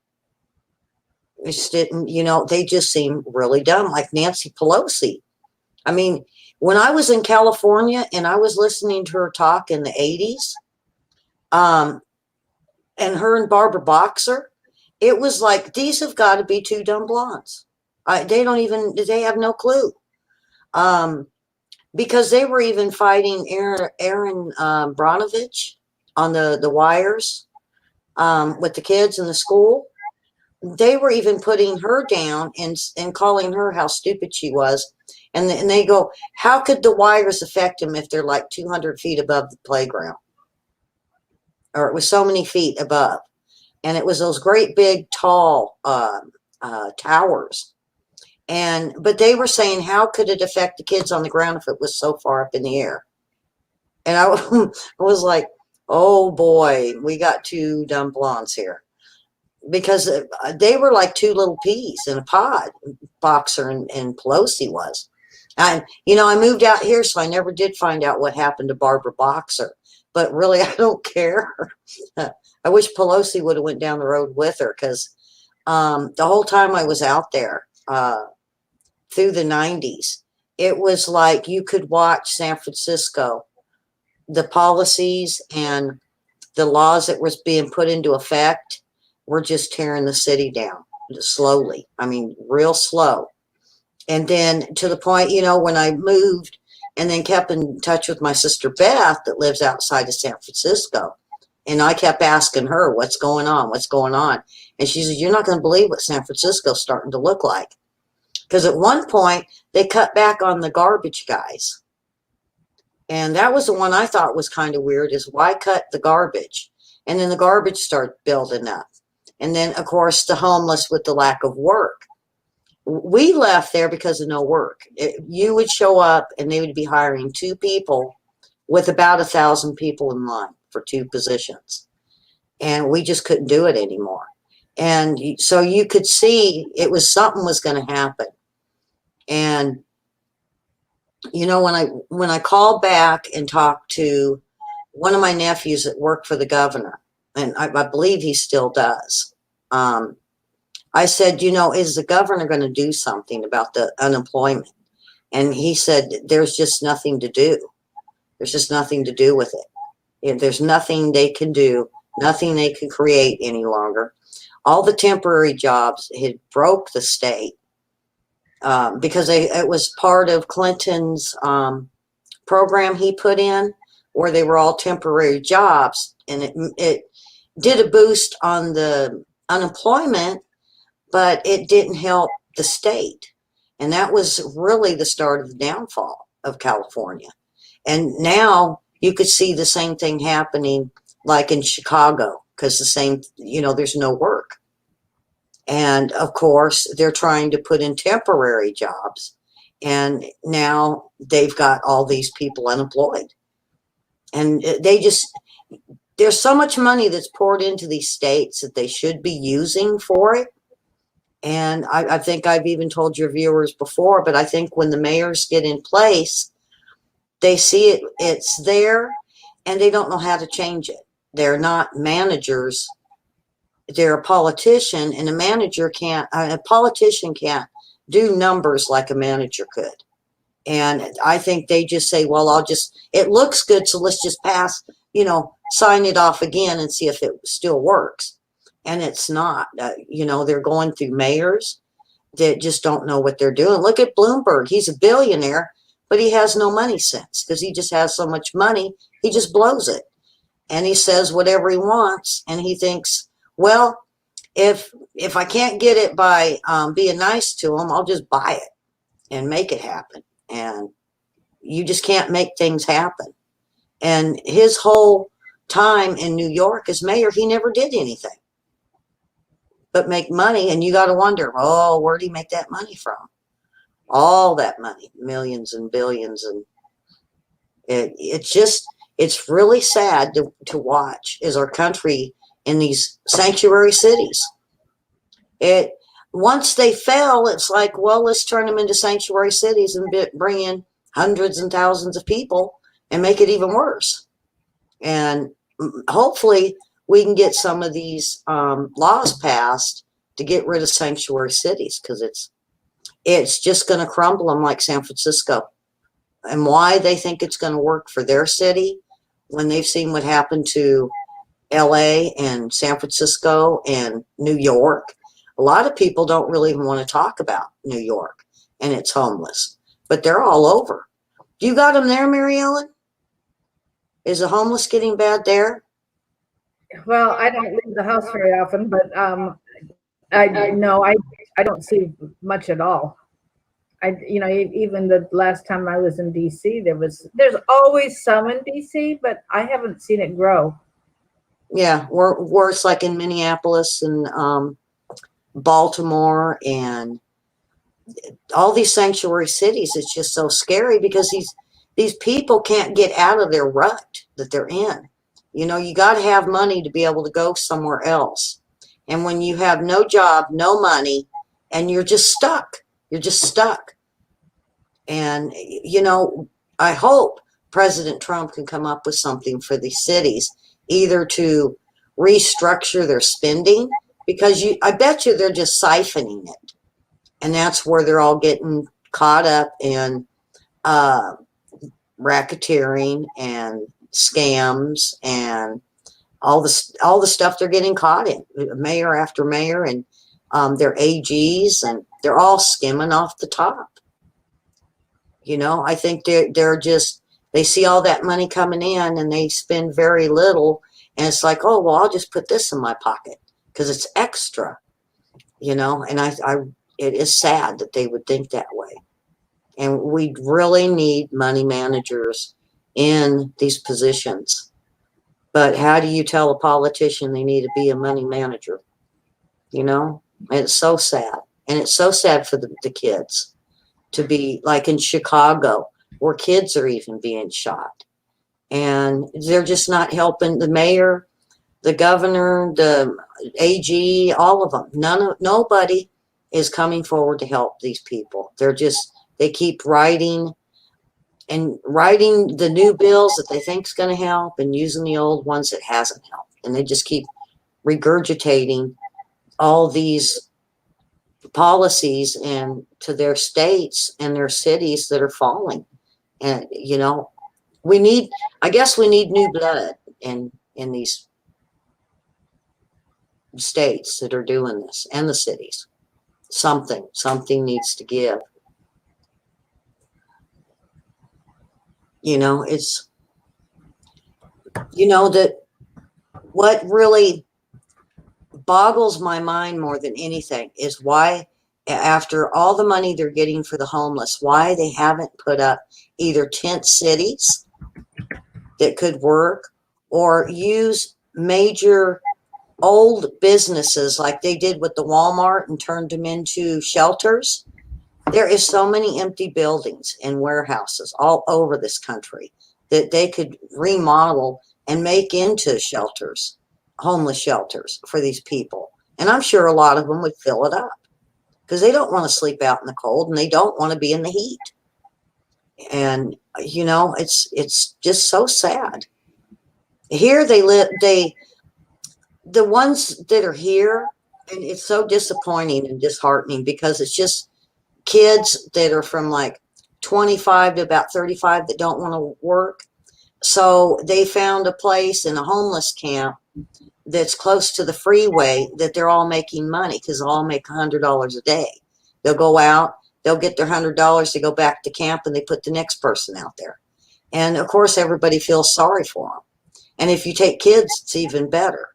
Speaker 2: Just didn't, you know, they just seem really dumb, like Nancy Pelosi. I mean, when I was in California and I was listening to her talk in the 80s, and her and Barbara Boxer, it was like, these have got to be two dumb blondes. They have no clue. Because they were even fighting Aaron Bronovich on the wires with the kids in the school. They were even putting her down and calling her how stupid she was. And they go, how could the wires affect them if they're like 200 feet above the playground? Or it was so many feet above. And it was those great big tall towers. But they were saying, how could it affect the kids on the ground if it was so far up in the air? And I was like, oh boy, we got two dumb blondes here. Because they were like two little peas in a pod, Boxer and Pelosi was. And, you know, I moved out here, so I never did find out what happened to Barbara Boxer. But really, I don't care. I wish Pelosi would have went down the road with her, because the whole time I was out there through the 90s, it was like you could watch San Francisco, the policies and the laws that was being put into effect. We're just tearing the city down slowly. I mean, real slow. And then to the point, you know, when I moved and then kept in touch with my sister Beth that lives outside of San Francisco. And I kept asking her, what's going on? What's going on? And she said, you're not going to believe what San Francisco's starting to look like. Because at one point, they cut back on the garbage guys. And that was the one I thought was kind of weird, is why cut the garbage? And then the garbage started building up. And then, of course, the homeless with the lack of work. We left there because of no work. You would show up and they would be hiring 2 people with about 1,000 people in line for 2 positions. And we just couldn't do it anymore. And so you could see it was something was going to happen. And you know, when I called back and talked to one of my nephews that worked for the governor, and I believe he still does, I said, you know, is the governor going to do something about the unemployment? And he said, there's just nothing to do. There's just nothing to do with it. There's nothing they can do, nothing they can create any longer. All the temporary jobs had broke the state. Because it was part of Clinton's program he put in, where they were all temporary jobs, and it did a boost on the unemployment, but it didn't help the state. And that was really the start of the downfall of California. And now you could see the same thing happening like in Chicago, because the same, you know, there's no work. And of course, they're trying to put in temporary jobs. And now they've got all these people unemployed. And there's so much money that's poured into these states that they should be using for it. And I think I've even told your viewers before, but I think when the mayors get in place, they see it's there and they don't know how to change it. They're not managers. They're a politician, and a politician can't do numbers like a manager could. And I think they just say, well, it looks good, so let's just pass, you know, sign it off again and see if it still works. And it's not. You know, they're going through mayors that just don't know what they're doing. Look at Bloomberg. He's a billionaire, but he has no money sense because he just has so much money, he just blows it. And he says whatever he wants, and he thinks, well, if I can't get it by being nice to them, I'll just buy it and make it happen. And you just can't make things happen. And his whole time in New York as mayor, he never did anything but make money. And you got to wonder, oh, where'd he make that money from? All that money, millions and billions. And it's really sad to watch as our country in these sanctuary cities. Once they fell, it's like, well, let's turn them into sanctuary cities and bring in hundreds and thousands of people and make it even worse. And hopefully we can get some of these laws passed to get rid of sanctuary cities, because it's just going to crumble them like San Francisco. And why they think it's going to work for their city when they've seen what happened to Elly and San Francisco and New York. A lot of people don't really even want to talk about New York and its homeless, but they're all over. You got them there, Mary Ellen? Is the homeless getting bad there?
Speaker 1: Well, I don't leave the house very often, but I don't see much at all. Even the last time I was in DC, there's always some in DC, but I haven't seen it grow.
Speaker 2: Yeah, worse like in Minneapolis and Baltimore and all these sanctuary cities. It's just so scary because these people can't get out of their rut that they're in. You know, you got to have money to be able to go somewhere else. And when you have no job, no money, and you're just stuck, And, you know, I hope President Trump can come up with something for these cities, either to restructure their spending, because I bet you they're just siphoning it. And that's where they're all getting caught up in racketeering and scams and all the stuff they're getting caught in, mayor after mayor, and their AGs, and they're all skimming off the top. You know, I think they see all that money coming in and they spend very little, and it's like, oh, well, I'll just put this in my pocket because it's extra, you know. And it is sad that they would think that way. And we really need money managers in these positions. But how do you tell a politician they need to be a money manager? You know, it's so sad. And it's so sad for the kids to be like in Chicago, where kids are even being shot. And they're just not helping the mayor, the governor, the AG, all of them. Nobody is coming forward to help these people. They keep writing the new bills that they think is going to help and using the old ones that hasn't helped. And they just keep regurgitating all these policies and to their states and their cities that are falling. And, you know, I guess we need new blood in these states that are doing this and the cities. Something needs to give. You know, it's, you know, that what really boggles my mind more than anything is why, after all the money they're getting for the homeless, why they haven't put up either tent cities that could work or use major old businesses like they did with the Walmart and turned them into shelters. There is so many empty buildings and warehouses all over this country that they could remodel and make into shelters, homeless shelters for these people. And I'm sure a lot of them would fill it up because they don't want to sleep out in the cold and they don't want to be in the heat. And, you know, it's just so sad. Here they live, the ones that are here, and it's so disappointing and disheartening because it's just kids that are from like 25 to about 35 that don't want to work. So they found a place in a homeless camp that's close to the freeway that they're all making money because they'll all make $100 a day. They'll go out, they'll get their $100 to go back to camp, and they put the next person out there. And of course, everybody feels sorry for them. And if you take kids, it's even better.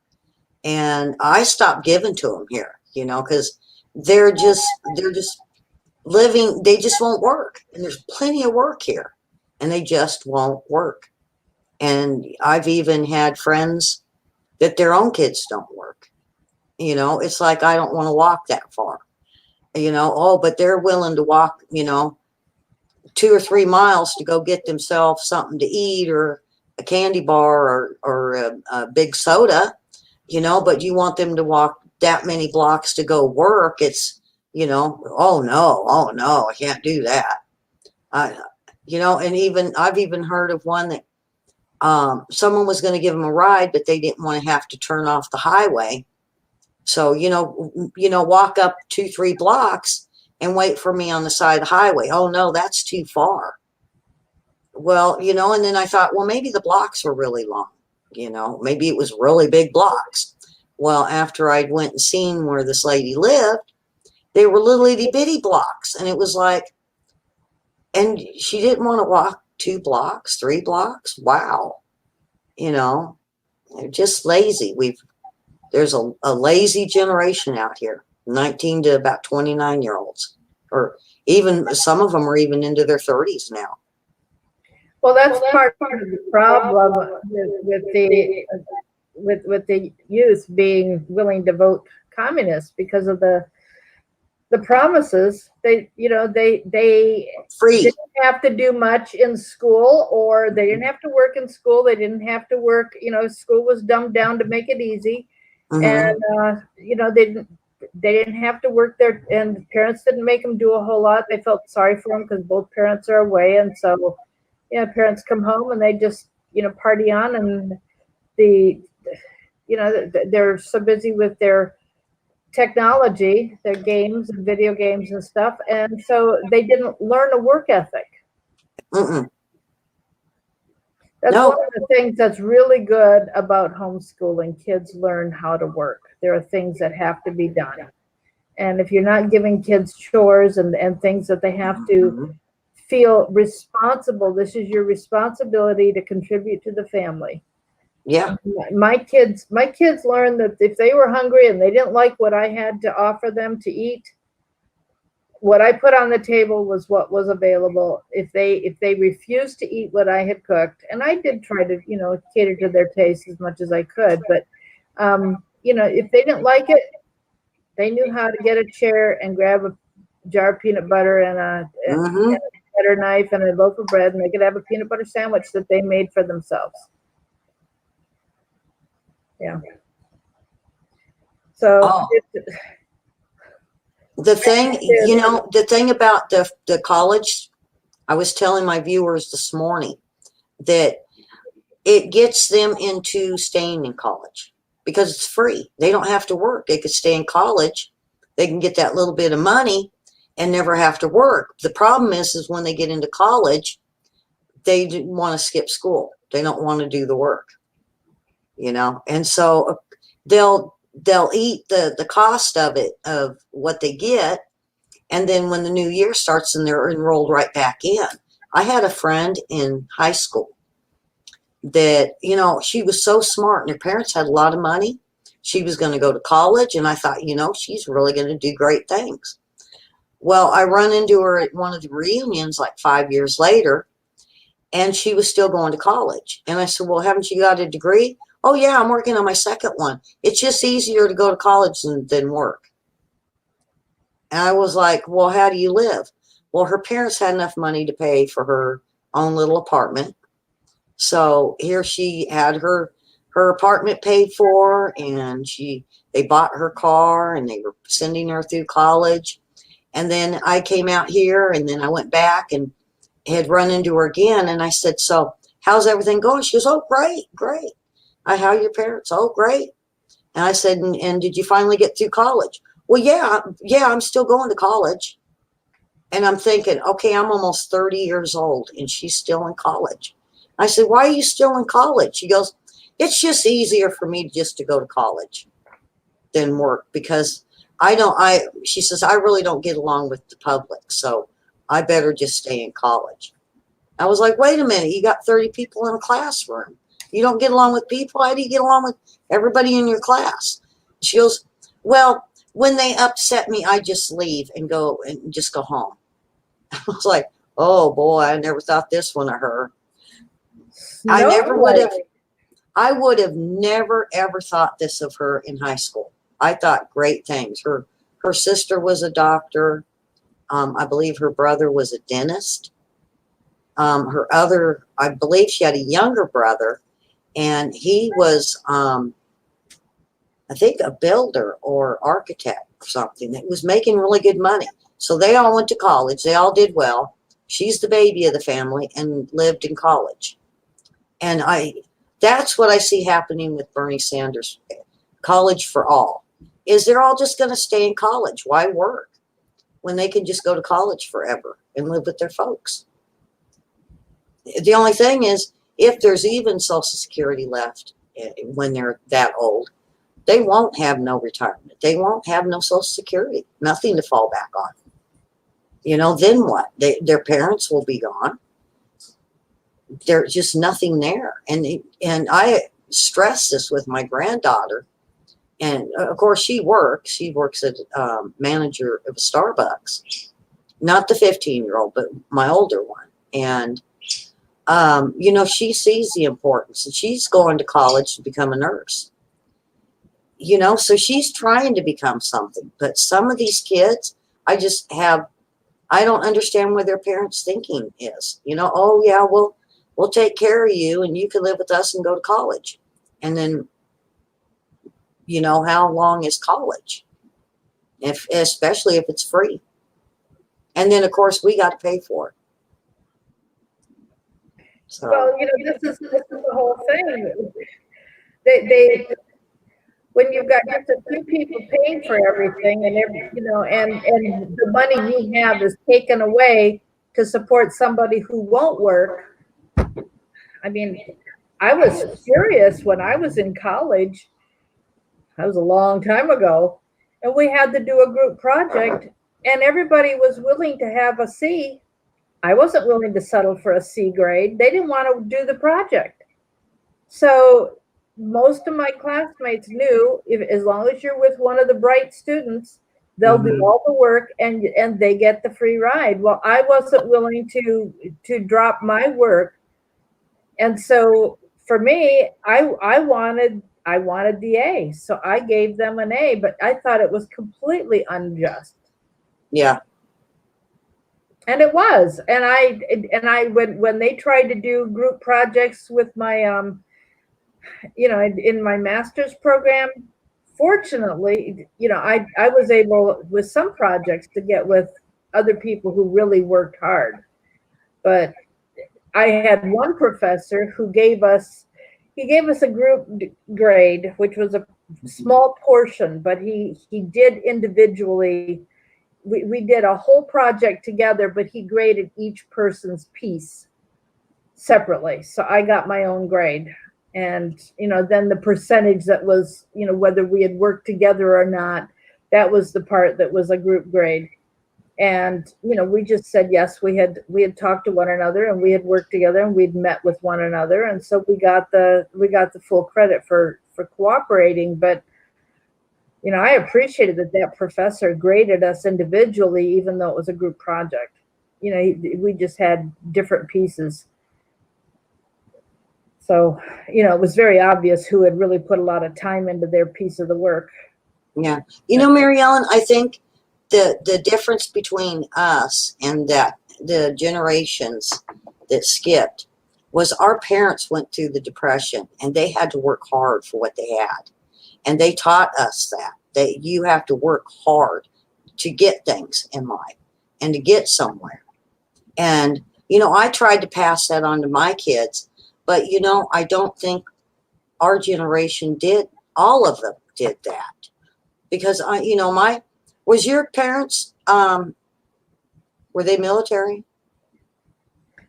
Speaker 2: And I stopped giving to them here, you know, because they're just living, they just won't work. And there's plenty of work here, and they just won't work. And I've even had friends that their own kids don't work. You know, it's like, I don't want to walk that far, you know, oh, but they're willing to walk, you know, 2 or 3 miles to go get themselves something to eat or a candy bar or a big soda, you know, but you want them to walk that many blocks to go work. It's, you know, oh no, I can't do that. You know, and I've even heard of one that someone was going to give them a ride, but they didn't want to have to turn off the highway. So, you know, walk up 2-3 blocks and wait for me on the side of the highway. Oh no, that's too far. Well, you know, and then I thought, well, maybe the blocks were really long, you know, maybe it was really big blocks. Well, after I went and seen where this lady lived, they were little itty bitty blocks. And it was like, and she didn't want to walk 2 blocks, 3 blocks. Wow. You know, they're just lazy. There's a lazy generation out here, 19 to about 29-year-olds, or even some of them are even into their 30s now.
Speaker 1: Well, that's part of the problem with the youth being willing to vote communist because of the promises. They
Speaker 2: Free.
Speaker 1: didn't have to do much in school, or they didn't have to work in school. They didn't have to work, you know, school was dumbed down to make it easy. And you know, they didn't have to work there, and parents didn't make them do a whole lot. They felt sorry for them because both parents are away, and so, you know, parents come home and they just, you know, party on, and they're so busy with their technology, their games and video games and stuff, and so they didn't learn a work ethic. That's one of the things that's really good about homeschooling. Kids learn how to work. There are things that have to be done, and if you're not giving kids chores and things that they have to feel responsible, this is your responsibility to contribute to the family.
Speaker 2: Yeah.
Speaker 1: My kids learned that if they were hungry and they didn't like what I had to offer them to eat, what I put on the table was what was available. If they refused to eat what I had cooked, and I did try to, cater to their taste as much as I could, but if they didn't like it, they knew how to get a chair and grab a jar of peanut butter and
Speaker 2: Mm-hmm.
Speaker 1: a butter knife and a loaf of bread, and they could have a peanut butter sandwich that they made for themselves. Yeah. So
Speaker 2: Oh. The thing about the college, I was telling my viewers this morning that it gets them into staying in college because it's free. They don't have to work. They could stay in college. They can get that little bit of money and never have to work. The problem is when they get into college, they want to skip school. They don't want to do the work, and so they'll eat the cost of it, of what they get. And then when the new year starts and they're enrolled right back in. I had a friend in high school that, she was so smart and her parents had a lot of money. She was going to go to college. And I thought, she's really going to do great things. Well, I run into her at one of the reunions like 5 years later, and she was still going to college. And I said, well, haven't you got a degree? Oh, yeah, I'm working on my second one. It's just easier to go to college than work. And I was like, well, how do you live? Well, her parents had enough money to pay for her own little apartment. So here she had her apartment paid for, and they bought her car, and they were sending her through college. And then I came out here, and then I went back and had run into her again. And I said, so how's everything going? She goes, oh, great, great. How are your parents? Oh, great. And I said, and did you finally get through college? Well, yeah, I'm still going to college. And I'm thinking, okay, I'm almost 30 years old and she's still in college. I said, why are you still in college? She goes, it's just easier for me just to go to college than work because she says, I really don't get along with the public. So I better just stay in college. I was like, wait a minute, you got 30 people in a classroom. You don't get along with people. How do you get along with everybody in your class? She goes, well, when they upset me, I just leave and go home. I was like, oh boy, I never thought this one of her. I would have never ever thought this of her in high school. I thought great things. Her sister was a doctor. I believe her brother was a dentist. I believe she had a younger brother, and he was, I think, a builder or architect or something that was making really good money. So they all went to college. They all did well. She's the baby of the family and lived in college. And that's what I see happening with Bernie Sanders. College for all. Is they're all just going to stay in college? Why work when they can just go to college forever and live with their folks? The only thing is, if there's even Social Security left when they're that old, they won't have no retirement. They won't have no Social Security, nothing to fall back on. Then what? Their parents will be gone. There's just nothing there. And I stress this with my granddaughter. And of course, she works. She works as manager of a Starbucks. Not the 15-year-old, but my older one. And she sees the importance, and she's going to college to become a nurse. So she's trying to become something. But some of these kids, I don't understand where their parents' thinking is. Oh yeah, we'll take care of you, and you can live with us and go to college. And then, how long is college? Especially if it's free. And then, of course, we got to pay for it. So.
Speaker 1: Well, this is the whole thing. They when you've got just a few people paying for everything, and and the money you have is taken away to support somebody who won't work. I mean, I was furious when I was in college. That was a long time ago, and we had to do a group project, and everybody was willing to have a C. I wasn't willing to settle for a C grade. They didn't want to do the project. So most of my classmates knew, as long as you're with one of the bright students, They'll do all the work and they get the free ride. Well, I wasn't willing to drop my work. And so for me, I wanted the A. So I gave them an A, but I thought it was completely unjust.
Speaker 2: Yeah.
Speaker 1: And it was. And I when they tried to do group projects with my in my master's program, fortunately, I was able with some projects to get with other people who really worked hard. But I had one professor who gave us a group grade, which was a small portion, but he did individually. We did a whole project together, but he graded each person's piece separately. So I got my own grade. And, then the percentage that was, whether we had worked together or not, that was the part that was a group grade. And, we just said, yes, we had talked to one another and we had worked together and we'd met with one another. And so we got the full credit for cooperating. But, I appreciated that professor graded us individually, even though it was a group project. We just had different pieces. So, it was very obvious who had really put a lot of time into their piece of the work.
Speaker 2: Yeah. Mary Ellen, I think the difference between us and the generations that skipped was our parents went through the Depression and they had to work hard for what they had. And they taught us that you have to work hard to get things in life and to get somewhere. And, I tried to pass that on to my kids, but, I don't think our generation all of them did that. Because, was your parents, were they military?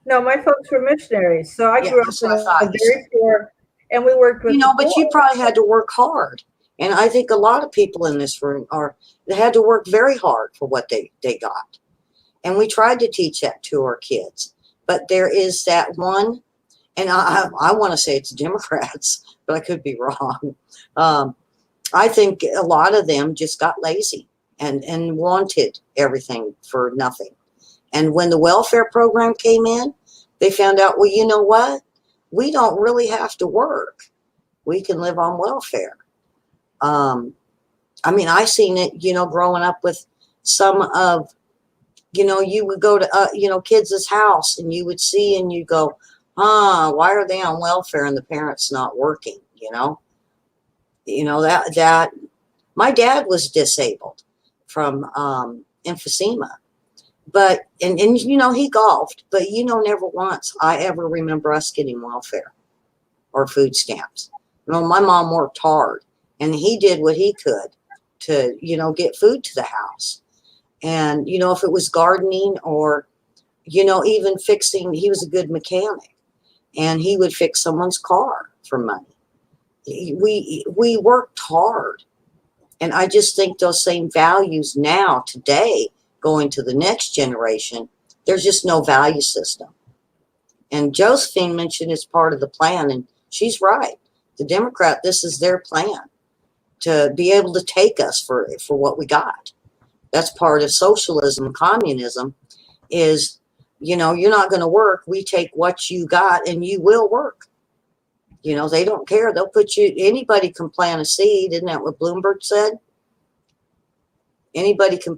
Speaker 1: No, my folks were missionaries. So I grew up in a very poor, and we worked with
Speaker 2: but you probably had to work hard. And I think a lot of people in this room they had to work very hard for what they got. And we tried to teach that to our kids. But there is that one, and I want to say it's Democrats, but I could be wrong. I think a lot of them just got lazy and wanted everything for nothing. And when the welfare program came in, they found out, well, you know what? We don't really have to work. We can live on welfare. I seen it, growing up with some of, you would go to, kids' house and you would see and you go, why are they on welfare and the parents not working, that my dad was disabled from emphysema, but and he golfed, but never once I ever remember us getting welfare or food stamps. My mom worked hard and he did what he could to get food to the house. And if it was gardening or even fixing, he was a good mechanic and he would fix someone's car for money. We worked hard. And I just think those same values now, today, going to the next generation, there's just no value system. And Josephine mentioned it's part of the plan, and she's right. The Democrat, this is their plan to be able to take us for what we got. That's part of socialism, communism, is, you're not going to work. We take what you got and you will work. They don't care. They'll put you, anybody can plant a seed. Isn't that what Bloomberg said? Anybody can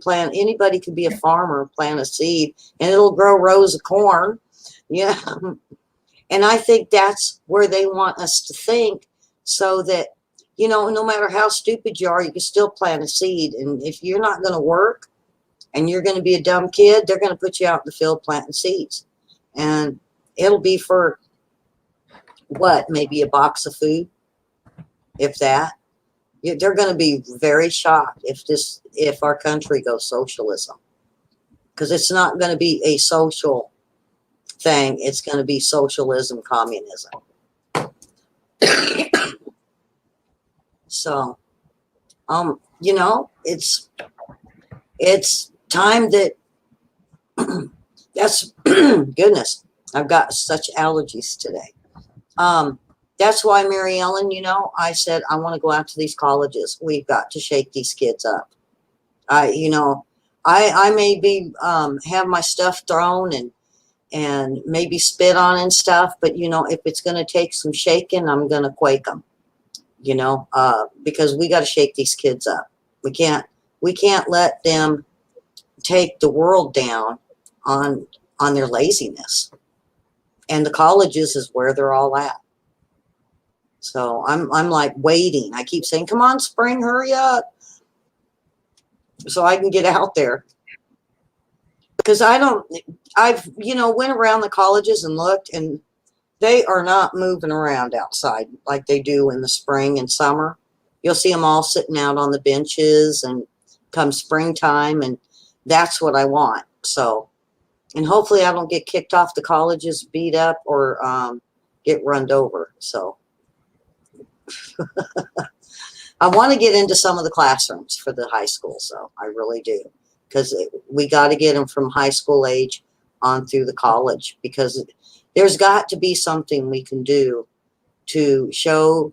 Speaker 2: be a farmer, plant a seed, and it'll grow rows of corn. Yeah. And I think that's where they want us to think, so that, no matter how stupid you are, you can still plant a seed. And if you're not going to work and you're going to be a dumb kid, they're going to put you out in the field planting seeds. And it'll be for maybe a box of food, if that. They're going to be very shocked if our country goes socialism, because it's not going to be a social thing. It's going to be socialism, communism. So, it's time that that's goodness. I've got such allergies today. That's why, Mary Ellen, I said, I want to go out to these colleges. We've got to shake these kids up. I may be have my stuff thrown and maybe spit on and stuff, but if it's going to take some shaking, I'm going to quake them. Because we got to shake these kids up. We can't let them take the world down on their laziness. And the colleges is where they're all at. So I'm like waiting. I keep saying, "Come on, spring, hurry up," so I can get out there. Because I've went around the colleges and looked, and they are not moving around outside like they do in the spring and summer. You'll see them all sitting out on the benches, and come springtime, and that's what I want. So, and hopefully I don't get kicked off the colleges, beat up, or get runned over. So I want to get into some of the classrooms for the high school. So I really do, because we got to get them from high school age on through the college, because there's got to be something we can do to show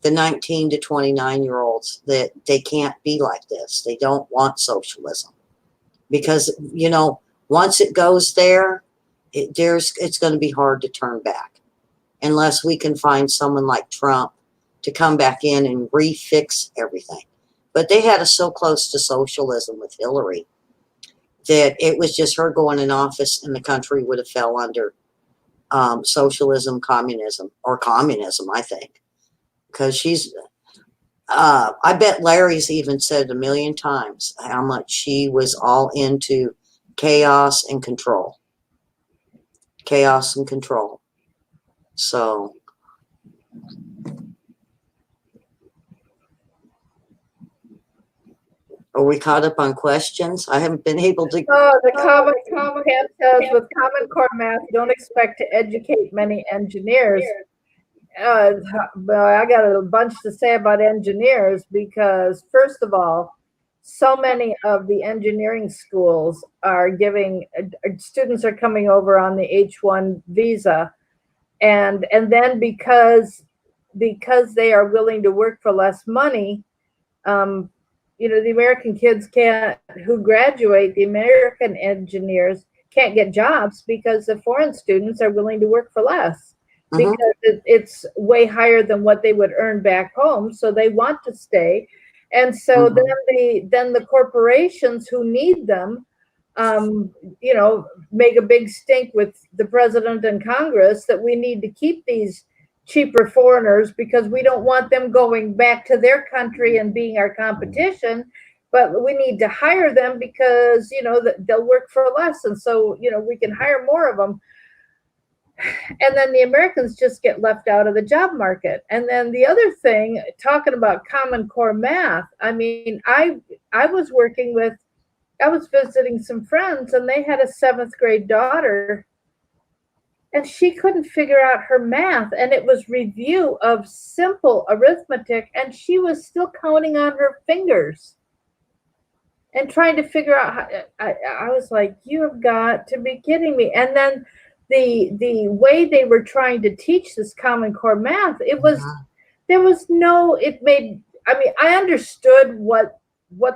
Speaker 2: the 19 to 29-year-olds that they can't be like this. They don't want socialism, because once it goes there, it's going to be hard to turn back, unless we can find someone like Trump to come back in and refix everything. But they had us so close to socialism with Hillary that it was just her going in office and the country would have fell under socialism, communism, I think. Because I bet Larry's even said a million times how much she was all into chaos and control. Chaos and control. So, are we caught up on questions? I haven't been able to.
Speaker 1: Oh, the Common Core says, with Common Core math, don't expect to educate many engineers. But I got a bunch to say about engineers, because first of all, so many of the engineering schools are giving students are coming over on the H-1 visa, and then because they are willing to work for less money, the American kids who graduate, the American engineers can't get jobs because the foreign students are willing to work for less. Because it's way higher than what they would earn back home, so they want to stay, and so then the corporations who need them, make a big stink with the president and Congress that we need to keep these cheaper foreigners because we don't want them going back to their country and being our competition, but we need to hire them because they'll work for less, and so we can hire more of them. And then the Americans just get left out of the job market. And then the other thing, talking about Common Core math, I mean, I was visiting some friends, and they had a 7th grade daughter, and she couldn't figure out her math, and it was review of simple arithmetic, and she was still counting on her fingers and trying to figure out how. I was like, you have got to be kidding me. And then the way they were trying to teach this Common Core math, I understood what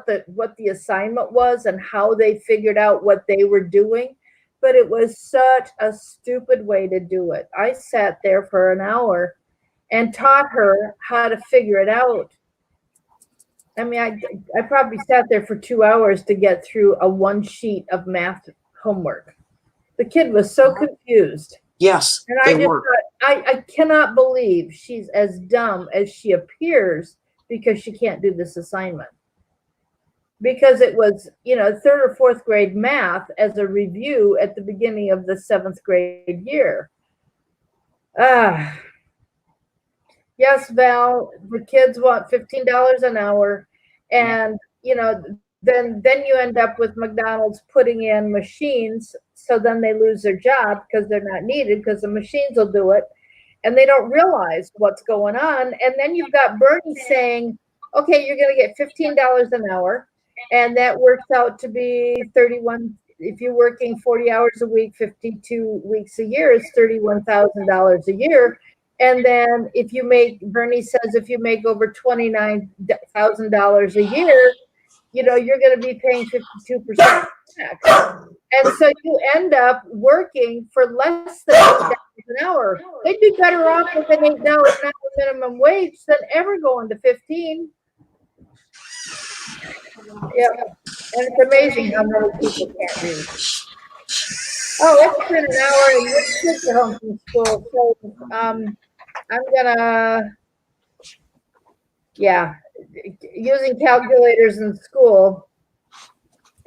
Speaker 1: the assignment was and how they figured out what they were doing, but it was such a stupid way to do it. I sat there for an hour and taught her how to figure it out. I mean, I probably sat there for 2 hours to get through a 1 sheet of math homework. The kid was so confused.
Speaker 2: Yes,
Speaker 1: and I just thought, I cannot believe she's as dumb as she appears because she can't do this assignment. Because it was, 3rd or 4th grade math as a review at the beginning of the 7th grade year. Yes, Val, the kids want $15 an hour, and then you end up with McDonald's putting in machines, so then they lose their job because they're not needed because the machines will do it, and they don't realize what's going on. And then you've got Bernie saying, okay, you're going to get $15 an hour, and that works out to be 31. If you're working 40 hours a week, 52 weeks a year, it's $31,000 a year. And then Bernie says if you make over $29,000 a year, you know, you're going to be paying 52% tax. And so you end up working for less than $8 an hour. They'd be better off with an $8 an hour minimum wage than ever going to 15. Yeah. And it's amazing how many people can't read. Oh, it's been an hour and your kids are home from school. So I'm gonna, yeah, using calculators in school.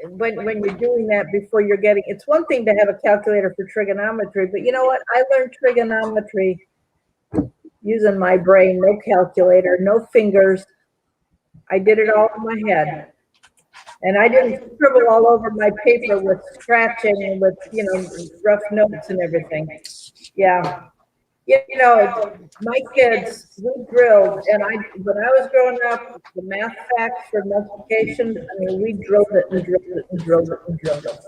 Speaker 1: When you're doing that before you're getting, it's one thing to have a calculator for trigonometry, but you know what? I learned trigonometry using my brain, no calculator, no fingers. I did it all in my head. And I didn't scribble all over my paper with scratching and with, you know, rough notes and everything. Yeah. You know, my kids, we drilled, and when I was growing up, the math facts for multiplication, I mean, we drilled it and drilled it and drilled it and drilled it.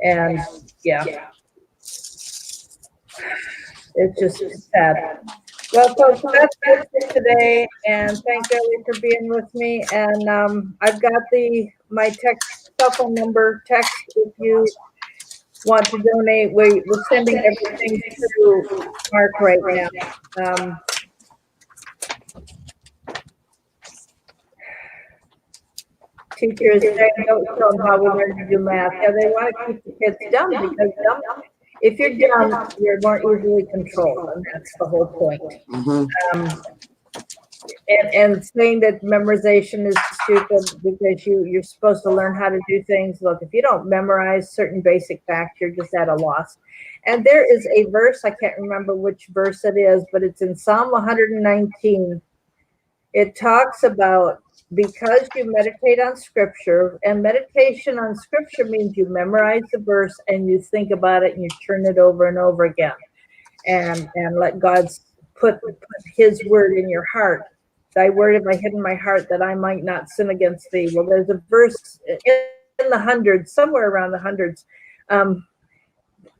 Speaker 1: And yeah, it's just sad. Well, folks, that's it for today, and thank Elly for being with me. And I've got my cell phone number text if you want to donate. We're sending everything to Mark right now. Teachers don't tell them how we're going to do math. Yeah, they want to keep the kids dumb because if you're dumb, you're more easily controlled, and that's the whole point. And saying that memorization is stupid because you're supposed to learn how to do things. Look, if you don't memorize certain basic facts, you're just at a loss. And there is a verse, I can't remember which verse it is, but it's in Psalm 119. It talks about, because you meditate on scripture, and meditation on scripture means you memorize the verse and you think about it and you turn it over and over again and let God put his word in your heart. Thy word have I hid in my heart that I might not sin against thee. Well, there's a verse in the hundreds, somewhere around the hundreds.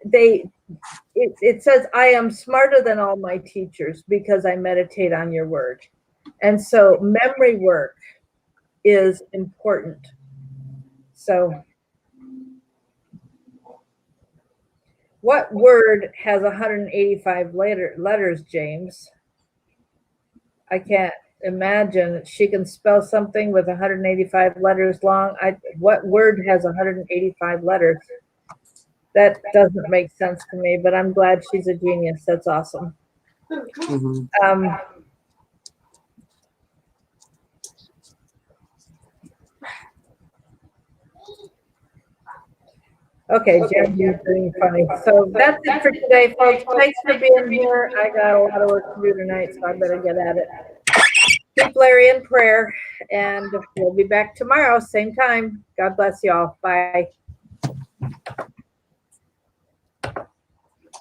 Speaker 1: It says, I am smarter than all my teachers because I meditate on your word. And so memory work is important. So what word has 185 letters, James? I can't imagine she can spell something with 185 letters long. What word has 185 letters? That doesn't make sense to me, but I'm glad she's a genius. That's awesome. Okay, Jen, you're being funny. So that's it for today, folks. Thanks for being here. I got a lot of work to do tonight, so I better get at it. Keep Larry in prayer, and we'll be back tomorrow, same time. God bless you all. Bye.